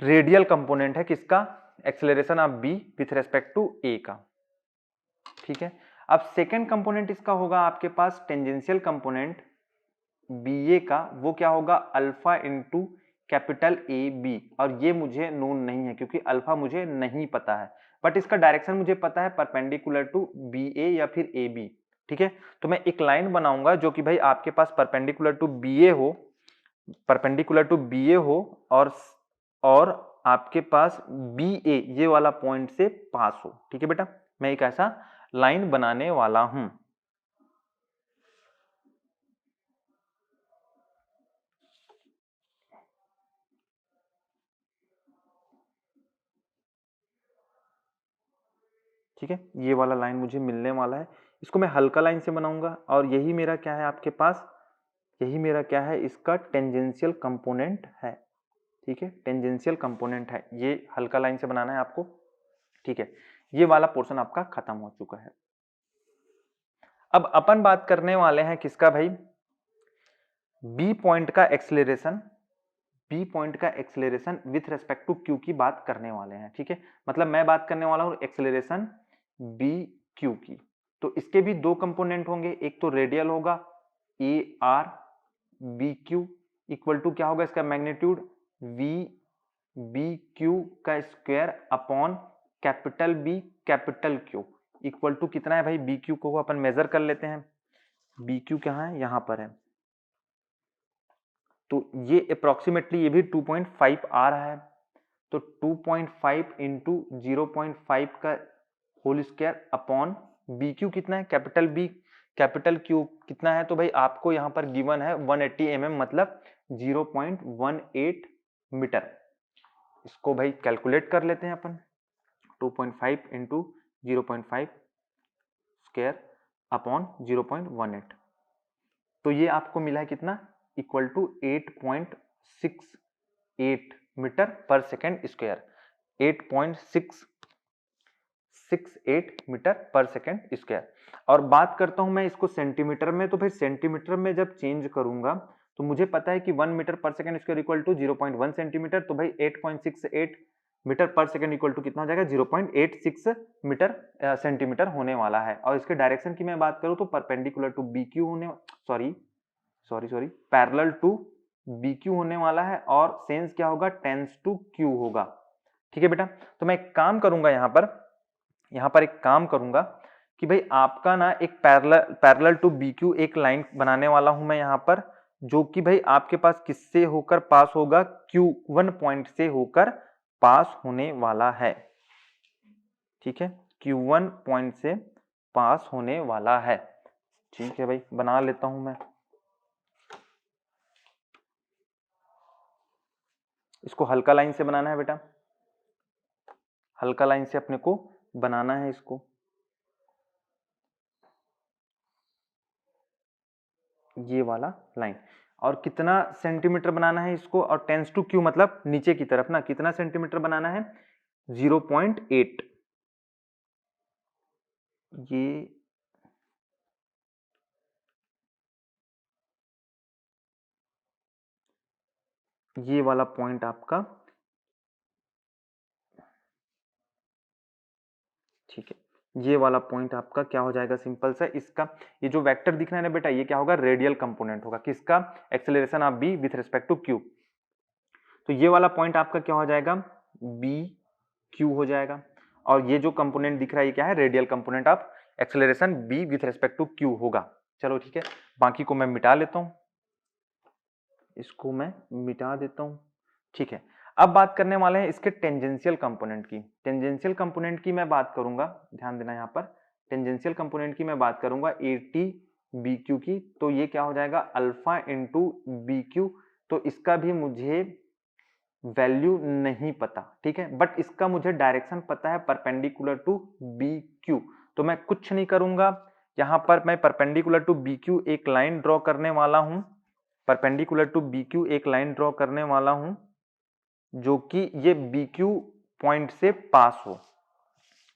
रेडियल कंपोनेंट है किसका, acceleration of B with respect to A का, ठीक है। अब सेकेंड कंपोनेंट इसका होगा आपके पास टेंजेंशियल कंपोनेंट बी ए का, वो क्या होगा, alpha into capital A B, और ये मुझे नोन नहीं है क्योंकि अल्फा मुझे नहीं पता है, बट इसका डायरेक्शन मुझे पता है, परपेंडिकुलर टू बी ए या फिर ए बी, ठीक है। तो मैं एक लाइन बनाऊंगा जो कि भाई आपके पास परपेंडिकुलर टू बी ए हो, परपेंडिकुलर टू बी ए हो, और आपके पास बी ए ये वाला पॉइंट से पास हो, ठीक है बेटा। मैं एक ऐसा लाइन बनाने वाला हूं, ठीक है। ये वाला लाइन मुझे मिलने वाला है, इसको मैं हल्का लाइन से बनाऊंगा, और यही मेरा क्या है आपके पास, यही मेरा क्या है, इसका टेंजेंशियल कंपोनेंट है, ठीक है। टेंजेंशियल कंपोनेंट है, ये हल्का लाइन से बनाना है आपको, ठीक है। ये वाला पोर्शन आपका खत्म हो चुका है। अब अपन बात करने वाले हैं किसका भाई, बी पॉइंट का एक्सेलरेशन, बी पॉइंट का acceleration with respect to Q की बात करने वाले हैं, ठीक है। मतलब मैं बात करने वाला हूं एक्सेलरेशन बी क्यू की। तो इसके भी दो कंपोनेंट होंगे, एक तो रेडियल होगा A R B Q equal to क्या होगा, इसका मैग्नीट्यूड वी बी क्यू का square upon capital B capital Q equal to कितना है भाई, बी क्यू को अपन मेजर कर लेते हैं, बी क्यू कहाँ है, यहां पर है। तो ये अप्रोक्सीमेटली ये भी 2.5 आ रहा है, तो 2.5 इंटू 0.5 का whole square upon B Q कितना है, कैपिटल बी कैपिटल क्यू कितना है, तो भाई आपको यहां पर गिवन है 180 mm, मतलब 0.18 मीटर। इसको भाई कैलकुलेट कर लेते हैं अपन, 2.5 इंटू 0.5 स्क्वायर अपॉन 0.18, तो ये आपको मिला है कितना, इक्वल टू 8.68 मीटर पर सेकेंड स्क्वायर, 8.668 मीटर पर सेकेंड स्क्वायर। और बात करता हूं मैं इसको सेंटीमीटर में, तो भाई सेंटीमीटर में जब चेंज करूंगा तो मुझे पता है कि 1 मीटर पर second square equal to 0.1 centimetre, तो भाई 8.68 मीटर पर सेकेंड इक्वल टू कितना हो जाएगा, 0.86 मीटर सेंटीमीटर होने वाला है। और इसके डायरेक्शन की मैं बात करूं तो परपेंडिकुलर टू बी क्यू होने, sorry parallel to B Q होने वाला है, और सेंस क्या होगा, टेंस टू क्यू होगा, ठीक है बेटा। तो मैं एक काम करूंगा यहां पर एक काम करूंगा कि भाई आपका ना एक पैरेलल टू बी क्यू एक लाइन बनाने वाला हूं मैं यहां पर, जो कि भाई आपके पास किससे होकर पास होगा, Q1 पॉइंट से होकर पास होने वाला है, ठीक है। Q1 पॉइंट से पास होने वाला है, ठीक है भाई, बना लेता हूं मैं इसको, हल्का लाइन से बनाना है बेटा, हल्का लाइन से अपने को बनाना है इसको, ये वाला लाइन। और कितना सेंटीमीटर बनाना है इसको, और टेंस टू क्यू मतलब नीचे की तरफ ना, कितना सेंटीमीटर बनाना है, 0.8, ये वाला पॉइंट आपका, ठीक है। ये वाला पॉइंट आपका क्या हो जाएगा, सिंपल सा, इसका ये जो वेक्टर दिख रहा है ना बेटा, ये क्या होगा, रेडियल कंपोनेंट होगा किसका, acceleration of B with respect to Q. तो ये वाला पॉइंट आपका क्या हो जाएगा, बी क्यू हो जाएगा, और ये जो कंपोनेंट दिख रहा है ये क्या है, radial component of acceleration B with respect to Q होगा। चलो ठीक है, बाकी को मैं मिटा लेता हूं, इसको मैं मिटा देता हूं, ठीक है। अब बात करने वाले हैं इसके टेंजेंशियल कंपोनेंट की। टेंजेंशियल कंपोनेंट की मैं बात करूंगा, ध्यान देना यहाँ पर, टेंजेंशियल कंपोनेंट की मैं बात करूंगा AT BQ की, तो ये क्या हो जाएगा अल्फा इंटू BQ। तो इसका भी मुझे वैल्यू नहीं पता, ठीक है, बट इसका मुझे डायरेक्शन पता है परपेंडिकुलर टू BQ। तो मैं कुछ नहीं करूंगा, यहां पर मैं परपेंडिकुलर टू BQ एक लाइन ड्रॉ करने वाला हूं, परपेंडिकुलर टू BQ एक लाइन ड्रॉ करने वाला हूं जो कि ये BQ पॉइंट से पास हो,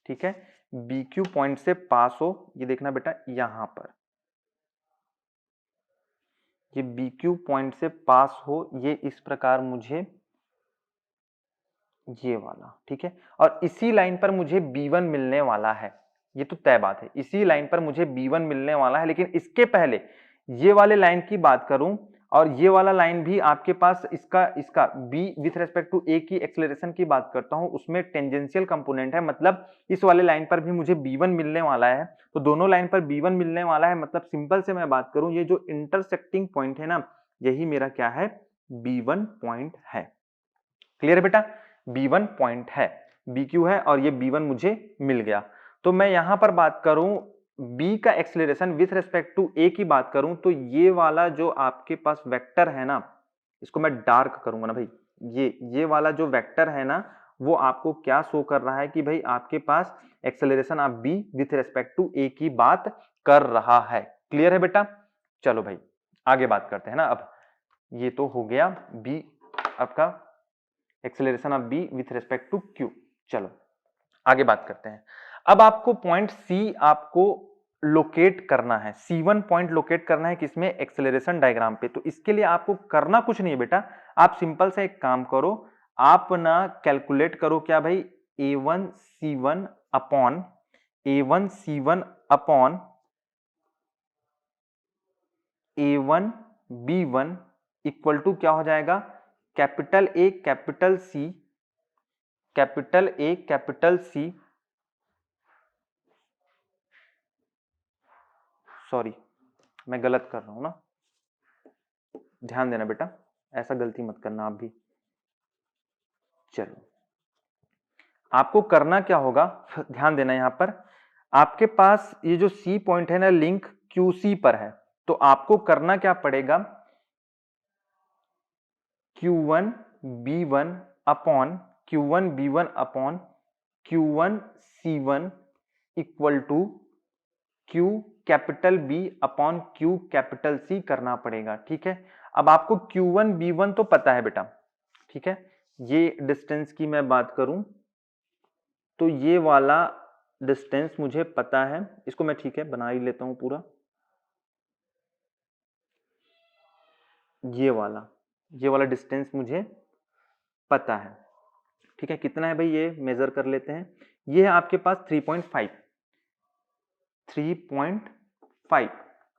ठीक है, BQ पॉइंट से पास हो। ये देखना बेटा यहां पर ये BQ पॉइंट से पास हो, ये इस प्रकार मुझे ये वाला, ठीक है, और इसी लाइन पर मुझे B1 मिलने वाला है, ये तो तय बात है, इसी लाइन पर मुझे B1 मिलने वाला है। लेकिन इसके पहले ये वाले लाइन की बात करूं, और ये वाला लाइन भी आपके पास इसका B with respect to A की एक्सेलरेशन की बात करता हूं, उसमें टेंजेंशियल कंपोनेंट है, मतलब इस वाले लाइन पर भी मुझे B1 मिलने वाला है। तो दोनों लाइन पर B1 मिलने वाला है, मतलब सिंपल से मैं बात करूं, ये जो इंटरसेक्टिंग पॉइंट है ना, यही मेरा क्या है B1 पॉइंट है। क्लियर है बेटा, B1 पॉइंट है, BQ है और ये B1 मुझे मिल गया। तो मैं यहां पर बात करूं B का acceleration with respect to A की बात करूं, तो ये वाला जो आपके पास वेक्टर है ना, इसको मैं डार्क करूंगा ना भाई, ये वाला जो वेक्टर है ना, वो आपको क्या शो कर रहा है कि भाई आपके पास acceleration of B with respect to A की बात कर रहा है। क्लियर है बेटा, चलो भाई आगे बात करते हैं ना। अब ये तो हो गया B आपका acceleration of B with respect to Q। चलो आगे बात करते हैं। अब आपको पॉइंट C आपको लोकेट करना है, C1 पॉइंट लोकेट करना है किसमें, एक्सेलरेशन डायग्राम पे। तो इसके लिए आपको करना कुछ नहीं है बेटा, आप सिंपल से एक काम करो, आप ना कैलकुलेट करो क्या भाई, A1C1 upon A1C1 upon A1B1 equal to क्या हो जाएगा, capital A capital C, capital A capital C, sorry मैं गलत कर रहा हूं ना, ध्यान देना बेटा, ऐसा गलती मत करना आप भी। चलो आपको करना क्या होगा, ध्यान देना यहां पर, आपके पास ये जो C पॉइंट है ना, लिंक QC पर है, तो आपको करना क्या पड़ेगा, Q1B1 upon Q1B1 upon Q1C1 equal to Q capital B upon Q capital C करना पड़ेगा, ठीक है। अब आपको Q1B1 तो पता है बेटा, ठीक है, ये डिस्टेंस की मैं बात करूं तो ये वाला डिस्टेंस मुझे पता है, इसको मैं ठीक है बना ही लेता हूं पूरा, ये वाला डिस्टेंस मुझे पता है, ठीक है। कितना है भाई, ये मेजर कर लेते हैं, ये है आपके पास 3.5।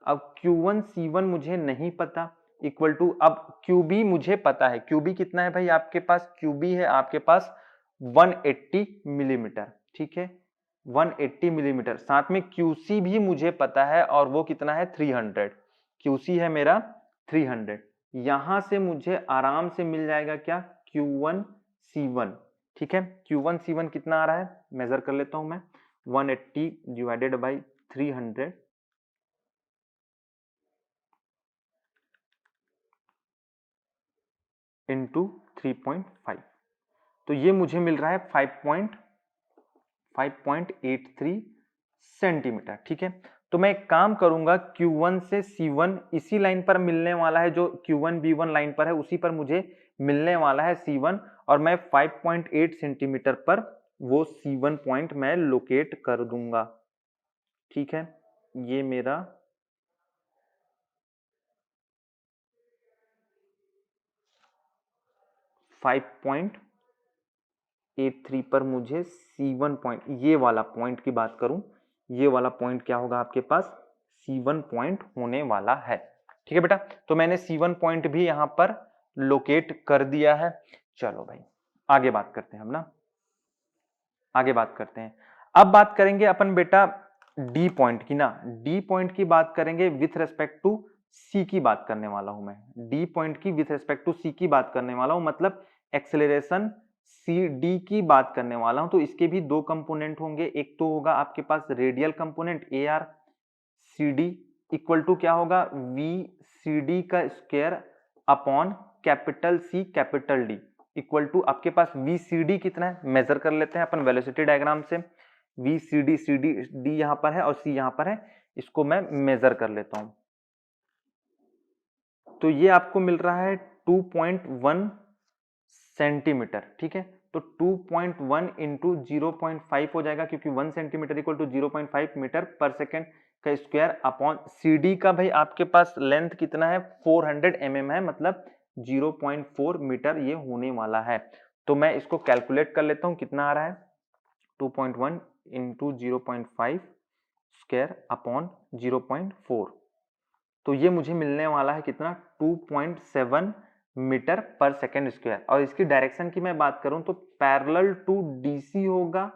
अब Q1C1 मुझे नहीं पता, इक्वल टू, अब QB मुझे पता है, QB कितना है भाई आपके पास, QB है आपके पास 180 मिलीमीटर, ठीक है, 180 मिलीमीटर। साथ में QC भी मुझे पता है और वो कितना है 300, QC है मेरा 300। यहां से मुझे आराम से मिल जाएगा क्या, Q1C1, ठीक है। Q1C1 कितना आ रहा है, मेजर कर लेता हूं मैं, 180 डिवाइडेड बाई 300 इंटू 3.5, तो ये मुझे मिल रहा है 5.83 सेंटीमीटर, ठीक है। तो मैं एक काम करूंगा, Q1 से C1 इसी लाइन पर मिलने वाला है, जो Q1B1 लाइन पर है उसी पर मुझे मिलने वाला है C1, और मैं 5.8 सेंटीमीटर पर वो C1 पॉइंट मैं लोकेट कर दूंगा, ठीक है। ये मेरा 5.83 पर मुझे C1 पॉइंट, ये वाला पॉइंट की बात करूं, ये वाला पॉइंट क्या होगा आपके पास, C1 पॉइंट होने वाला है, ठीक है बेटा। तो मैंने C1 पॉइंट भी यहां पर लोकेट कर दिया है। चलो भाई आगे बात करते हैं हम ना, आगे बात करते हैं। अब बात करेंगे अपन बेटा डी पॉइंट की ना, डी पॉइंट की बात करेंगे विथ रेस्पेक्ट टू सी की बात करने वाला हूं मैं, डी पॉइंट की विथ रेस्पेक्ट टू सी की बात करने वाला हूं, मतलब एक्सेलरेशन सी डी की बात करने वाला हूं, तो इसके भी दो कंपोनेंट होंगे। एक तो होगा आपके पास radial component A R C D equal to क्या होगा, वी सी डी का square upon capital C capital D equal to आपके पास वी सी डी कितना है, मेजर कर लेते हैं अपन वेलोसिटी डायग्राम से। वी सी डी डी यहां पर है और सी यहां पर है, इसको मैं मेजर कर लेता हूं। तो ये आपको मिल रहा है 2.1 सेंटीमीटर, ठीक है। तो 2.1 इंटू 0.5 हो जाएगा, क्योंकि 1 सेंटीमीटर इक्वल टू 0.5 मीटर पर सेकेंड का स्क्वायर अपॉन सी डी का भाई आपके पास लेंथ कितना है, 400 mm है, मतलब 0.4 मीटर ये होने वाला है। तो मैं इसको कैलकुलेट कर लेता हूं, कितना आ रहा है 2.1 इंटू 0.5 स्क्वायर अपॉन 0.4, तो ये मुझे मिलने वाला है कितना, 2.7 मीटर पर सेकेंड स्क्वायर। और इसकी डायरेक्शन की मैं बात करूं तो पैरेलल टू डीसी होगा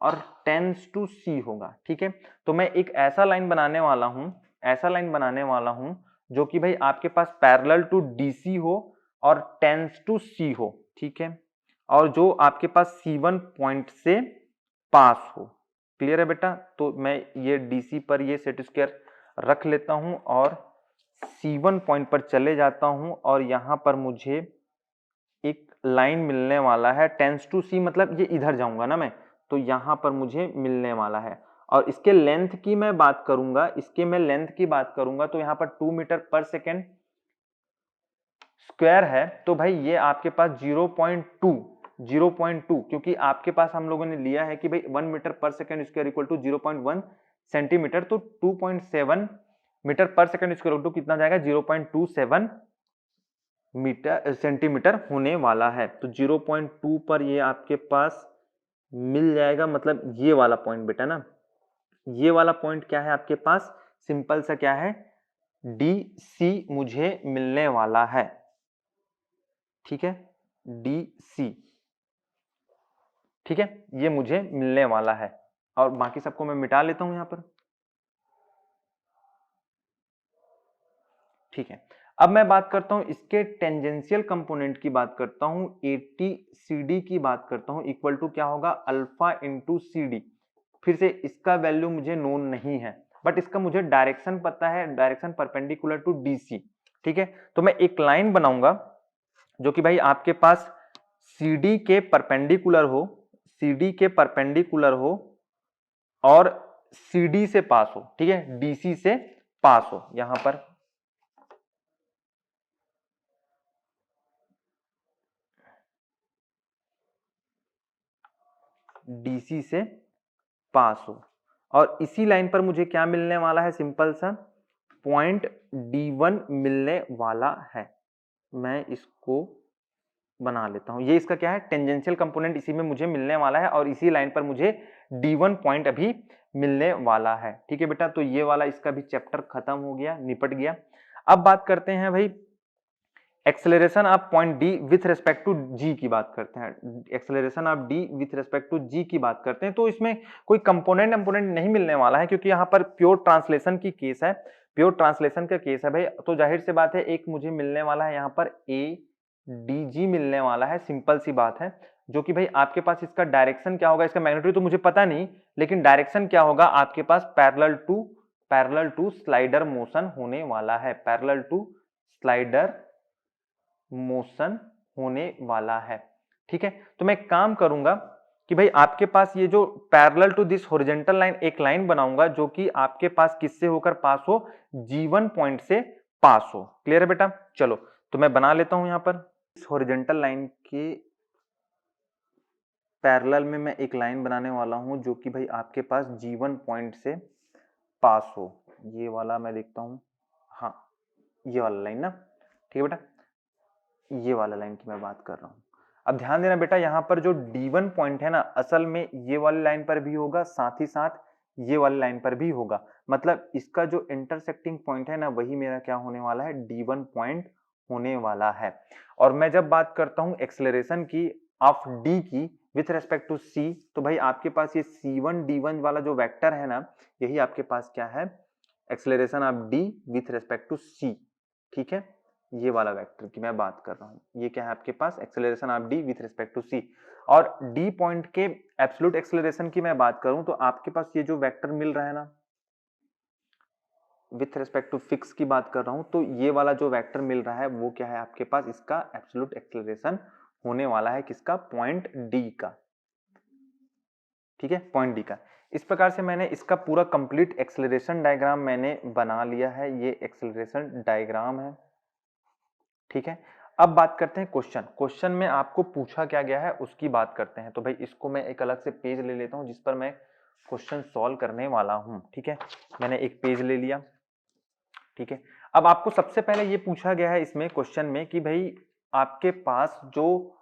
और टेंस टू सी होगा, ठीक है। तो मैं एक ऐसा लाइन बनाने वाला हूं, ऐसा लाइन बनाने वाला हूं जो कि भाई आपके पास पैरेलल टू डीसी हो और टेंस टू सी हो, ठीक है, और जो आपके पास C1 पॉइंट से पास हो। क्लियर है बेटा। तो मैं ये डीसी पर ये सेट स्क्वायर रख लेता हूं और C1 पॉइंट पर चले जाता हूं और यहां पर मुझे एक लाइन मिलने वाला है टेंस टू सी, मतलब ये इधर जाऊंगा ना मैं, तो यहां पर मुझे मिलने वाला है। और इसके लेंथ की मैं बात करूंगा, इसके मैं लेंथ की बात करूंगा तो यहां पर 2 मीटर पर सेकेंड स्क्वायर है, तो भाई ये आपके पास 0.2, क्योंकि आपके पास हम लोगों ने लिया है कि भाई 1 मीटर पर second square equal to 0.1 centimetre, तो 2.7 मीटर पर सेकेंड स्क्वायर टू कितना जाएगा, 0.27 मीटर सेंटीमीटर होने वाला है। तो 0.2 पर ये आपके पास मिल जाएगा, मतलब ये वाला पॉइंट बेटा ना, ये वाला पॉइंट क्या है आपके पास, सिंपल सा क्या है, डी सी मुझे मिलने वाला है, ठीक है, डी सी, ठीक है, ये मुझे मिलने वाला है। और बाकी सबको मैं मिटा लेता हूं यहां पर, ठीक है। अब मैं बात करता हूं इसके टेंजेंशियल कंपोनेंट की बात करता हूं, 80 CD की बात करता हूं, इक्वल टू क्या होगा, अल्फा इंटू सी डी। फिर से इसका वैल्यू मुझे नोन नहीं है, बट इसका मुझे डायरेक्शन पता है, डायरेक्शन परपेंडिकुलर टू डीसी, ठीक है। तो मैं एक लाइन बनाऊंगा जो कि भाई आपके पास CD के परपेंडिकुलर हो, CD के परपेंडिकुलर हो और CD से पास हो, ठीक है, DC से पास हो, यहां पर DC से पास हो। और इसी लाइन पर मुझे क्या मिलने वाला है, सिंपल सा पॉइंट D1 मिलने वाला है। मैं इसको बना लेता हूं, ये इसका क्या है, टेंजेंशियल कंपोनेंट इसी में मुझे मिलने वाला है और इसी लाइन पर मुझे D1 पॉइंट अभी मिलने वाला है, ठीक है बेटा। तो ये वाला इसका भी चैप्टर खत्म हो गया, निपट गया। अब बात करते हैं भाई acceleration of point D with respect to G की बात करते हैं, acceleration of D with respect to G की बात करते हैं। तो इसमें कोई कंपोनेंट नहीं मिलने वाला है, क्योंकि यहाँ पर प्योर ट्रांसलेशन की केस है, प्योर ट्रांसलेशन का केस है भाई। तो जाहिर सी बात है एक मुझे मिलने वाला है यहाँ पर ए डी जी मिलने वाला है, सिंपल सी बात है। जो कि भाई आपके पास इसका डायरेक्शन क्या होगा, इसका मैग्नीट्यूड तो मुझे पता नहीं, लेकिन डायरेक्शन क्या होगा आपके पास, पैरेलल टू स्लाइडर मोशन होने वाला है, पैरेलल टू स्लाइडर मोशन होने वाला है, ठीक है। तो मैं एक काम करूंगा कि भाई आपके पास ये जो parallel to this horizontal line एक लाइन बनाऊंगा जो कि आपके पास किससे होकर पास हो, G1 पॉइंट से पास हो। क्लियर है बेटा। चलो तो मैं बना लेता हूं यहां पर इस हॉरिजॉन्टल लाइन के पैरेलल में मैं एक लाइन बनाने वाला हूं जो कि भाई आपके पास G1 पॉइंट से पास हो। ये वाला मैं देखता हूं, हाँ ये वाला लाइन ना, ठीक है बेटा, ये वाला लाइन की मैं बात कर रहा हूं। अब ध्यान देना बेटा, यहां पर जो D1 पॉइंट है ना, असल में ये वाली लाइन पर भी होगा, साथ ही साथ ये वाली लाइन पर भी होगा। मतलब इसका जो इंटरसेक्टिंग पॉइंट है ना, वही मेरा क्या होने वाला है, D1 पॉइंट होने वाला है। और मैं जब बात करता हूं एक्सेलरेशन की ऑफ D की विथ रेस्पेक्ट टू C, तो भाई आपके पास ये C1 D1 वाला जो वेक्टर है ना, यही आपके पास क्या है, acceleration of D with respect to C, ठीक है। ये वाला वेक्टर की मैं बात कर रहा हूँ। ये क्या है आपके पास, acceleration of D with respect to C. और डी पॉइंट के एब्सोल्यूट एक्सेलरेशन की मैं बात करूं तो आपके पास ये जो वेक्टर मिल रहा है ना, विथ रिस्पेक्ट टू फिक्स की बात कर रहा हूं, तो ये वाला जो वेक्टर मिल रहा है वो क्या है आपके पास, इसका एब्सोल्यूट एक्सेलरेशन होने वाला है किसका, पॉइंट डी का। ठीक है, पॉइंट डी का। इस प्रकार से मैंने इसका पूरा कंप्लीट एक्सेलरेशन डायग्राम मैंने बना लिया है। ये एक्सेलरेशन डायग्राम है। ठीक है, अब बात करते हैं क्वेश्चन में आपको पूछा क्या गया है उसकी बात करते हैं। तो भाई इसको मैं एक अलग से पेज ले लेता हूं जिस पर मैं क्वेश्चन सॉल्व करने वाला हूं। ठीक है, मैंने एक पेज ले लिया। ठीक है, अब आपको सबसे पहले ये पूछा गया है इसमें क्वेश्चन में कि भाई आपके पास जो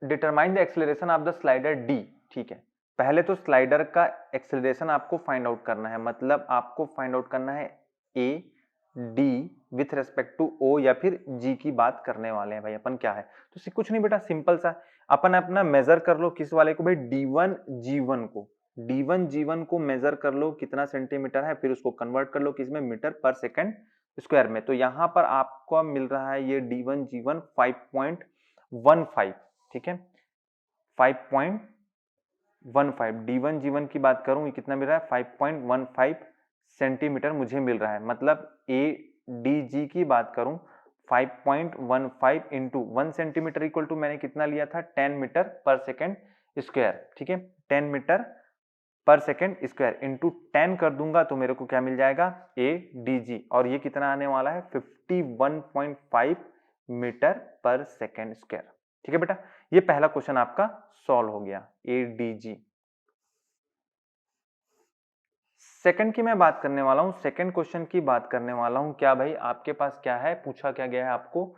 determine the acceleration of the slider D. ठीक है, पहले तो स्लाइडर का एक्सेलरेशन आपको फाइंड आउट करना है, मतलब आपको फाइंड आउट करना है A D with respect to O या फिर जी की बात करने वाले हैं भाई अपन। क्या है तो कुछ नहीं बेटा, सिंपल सा अपन अपना मेजर कर लो किस वाले को भाई, D1 G1 को। D1 G1 को मेजर कर लो कितना सेंटीमीटर है, फिर उसको कन्वर्ट कर लो किसमें, मीटर पर सेकंड स्क्वायर में। तो यहां पर आपको मिल रहा है ये D1 G1 5.15। ठीक है, 5.15 D1 G1 की बात करूं, ये कितना मिल रहा है, 5.15 सेंटीमीटर मुझे मिल रहा है। मतलब ADG की बात करूं 5.15 इंटू 1 सेंटीमीटर इक्वल टू मैंने कितना लिया था, 10 मीटर पर सेकेंड स्क्वायर। ठीक है, 10 मीटर पर सेकेंड स्क्वायर इंटू 10 कर दूंगा तो मेरे को क्या मिल जाएगा, ADG। और ये कितना आने वाला है, 51.5 मीटर पर सेकेंड स्क्वायर। ठीक है बेटा, ये पहला क्वेश्चन आपका सॉल्व हो गया, ADG। सेकंड की मैं बात करने वाला हूं, सेकंड क्वेश्चन की बात करने वाला हूं। क्या भाई आपके पास क्या है, पूछा क्या गया है आपको,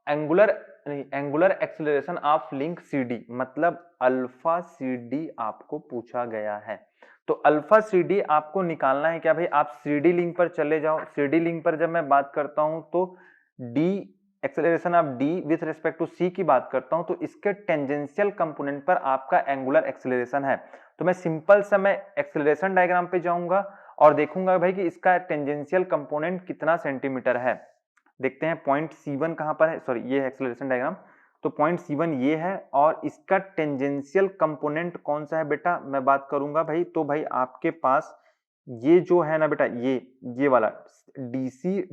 angular acceleration of link CD, मतलब अल्फा CD आपको पूछा गया है। तो अल्फा CD आपको निकालना है क्या भाई, आप CD लिंक पर चले जाओ। CD लिंक पर जब मैं बात करता हूं तो D acceleration of D with respect to C की बात करता हूं, तो इसके टेंजेंशियल कंपोनेंट पर आपका एंगुलर एक्सेलरेशन है। तो मैं सिंपल सा मैं एक्सेलरेशन डायग्राम पे जाऊंगा और देखूंगा भाई कि इसका टेंजेंशियल कंपोनेंट कितना सेंटीमीटर है। देखते हैं पॉइंट C1 कहां पर है, सॉरी ये है एक्सेलरेशन डायग्राम। तो पॉइंट C1 ये है और इसका टेंजेंशियल कंपोनेंट कौन सा है बेटा, मैं बात करूंगा भाई। तो भाई आपके पास ये जो है ना बेटा, ये वाला DC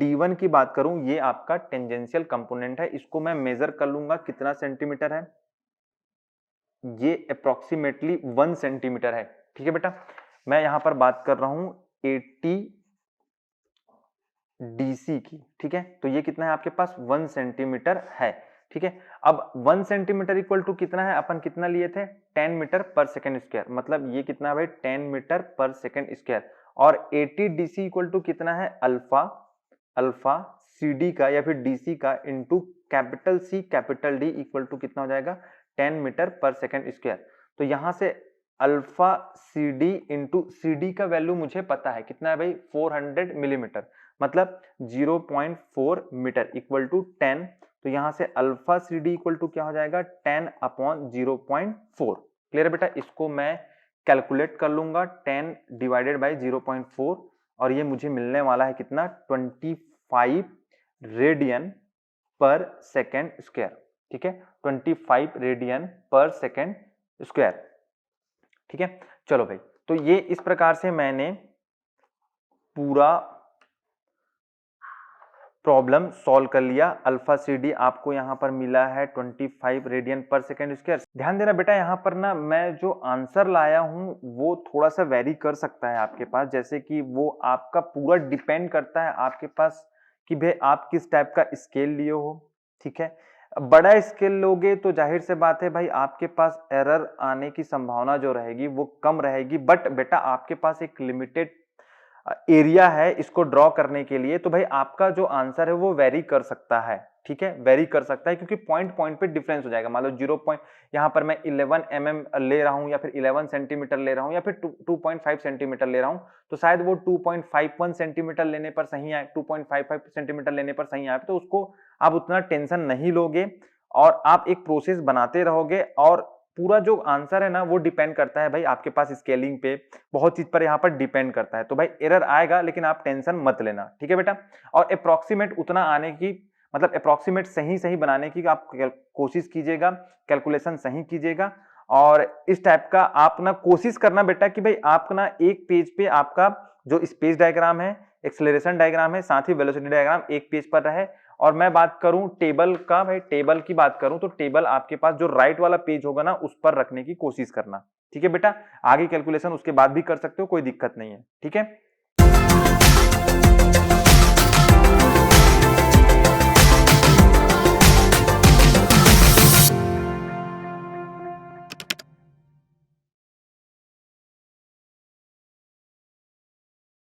D1 की बात करूं, ये आपका टेंजेंशियल कंपोनेंट है। इसको मैं मेजर कर लूंगा कितना सेंटीमीटर है, ये अप्रोक्सीमेटली 1 सेंटीमीटर है। ठीक है बेटा, मैं यहां पर बात कर रहा हूं 80 DC की। ठीक है, तो ये कितना है आपके पास, 1 सेंटीमीटर है। ठीक है, अब 1 सेंटीमीटर इक्वल टू कितना है, अपन कितना लिए थे, 10 मीटर पर सेकेंड स्क्वायर। मतलब ये कितना है भाई, 10 मीटर पर सेकेंड स्क्वायर। और 80 DC इक्वल टू कितना है, अल्फा CD का या फिर DC का into capital C capital D equal to कितना हो जाएगा, 10 मीटर पर सेकेंड स्क्वायर। तो यहां से अल्फा CD इंटू CD का वैल्यू मुझे पता है कितना है भाई, 400 मिलीमीटर, मतलब 0.4 मीटर इक्वल टू 10। तो यहां से अल्फा CD इक्वल टू क्या हो जाएगा, 10/0.4। क्लियर बेटा, इसको मैं कैलकुलेट कर लूंगा, 10 डिवाइडेड बाई 0.4 और ये मुझे मिलने वाला है कितना, 25 रेडियन पर सेकेंड स्क्वायर। ठीक है, 25 रेडियन पर सेकेंड स्क्वायर। ठीक है, चलो भाई, तो ये इस प्रकार से मैंने पूरा प्रॉब्लम सॉल्व कर लिया। अल्फा CD आपको यहां पर मिला है 25 रेडियन पर सेकेंड स्क्वायर। ध्यान देना बेटा, यहां पर ना मैं जो आंसर लाया हूं वो थोड़ा सा वेरी कर सकता है आपके पास, जैसे कि वो आपका पूरा डिपेंड करता है आपके पास कि भाई आप किस टाइप का स्केल लिए हो। ठीक है, बड़ा स्केल लोगे तो जाहिर से बात है भाई आपके पास एरर आने की संभावना जो रहेगी वो कम रहेगी। बट बेटा आपके पास एक लिमिटेड एरिया है इसको ड्रॉ करने के लिए, तो भाई आपका जो आंसर है वो वेरी कर सकता है। ठीक है, वेरी कर सकता है क्योंकि पॉइंट पॉइंट पे डिफरेंस हो जाएगा। मान लो 0 पॉइंट यहां पर मैं 11 mm ले रहा हूं या फिर 11 सेंटीमीटर ले रहा हूं या फिर 2.5 सेंटीमीटर ले रहा हूं, तो शायद वो 2.51 सेंटीमीटर लेने पर सही आए, 2.55 सेंटीमीटर लेने पर सही आए, तो उसको आप उतना टेंशन नहीं लोगे और आप एक प्रोसेस बनाते रहोगे और पूरा जो आंसर है ना वो डिपेंड करता है भाई आपके पास स्केलिंग पे, बहुत चीज पर यहाँ पर डिपेंड करता है। तो भाई एरर आएगा, लेकिन आप टेंशन मत लेना, ठीक है बेटा। और अप्रोक्सीमेट उतना आने की, मतलब अप्रोक्सीमेट सही बनाने की आप कोशिश कीजिएगा, कैलकुलेशन सही कीजिएगा। और इस टाइप का आप ना कोशिश करना बेटा कि भाई आप ना एक पेज पे आपका जो स्पेस डायग्राम है, एक्सेलरेशन डायग्राम है, साथ ही वेलोसिटी डायग्राम एक पेज पर रहे। और मैं बात करूं टेबल का, भाई टेबल की बात करूं तो टेबल आपके पास जो राइट वाला पेज होगा ना उस पर रखने की कोशिश करना, ठीक है बेटा। आगे कैलकुलेशन उसके बाद भी कर सकते हो, कोई दिक्कत नहीं है, ठीक है।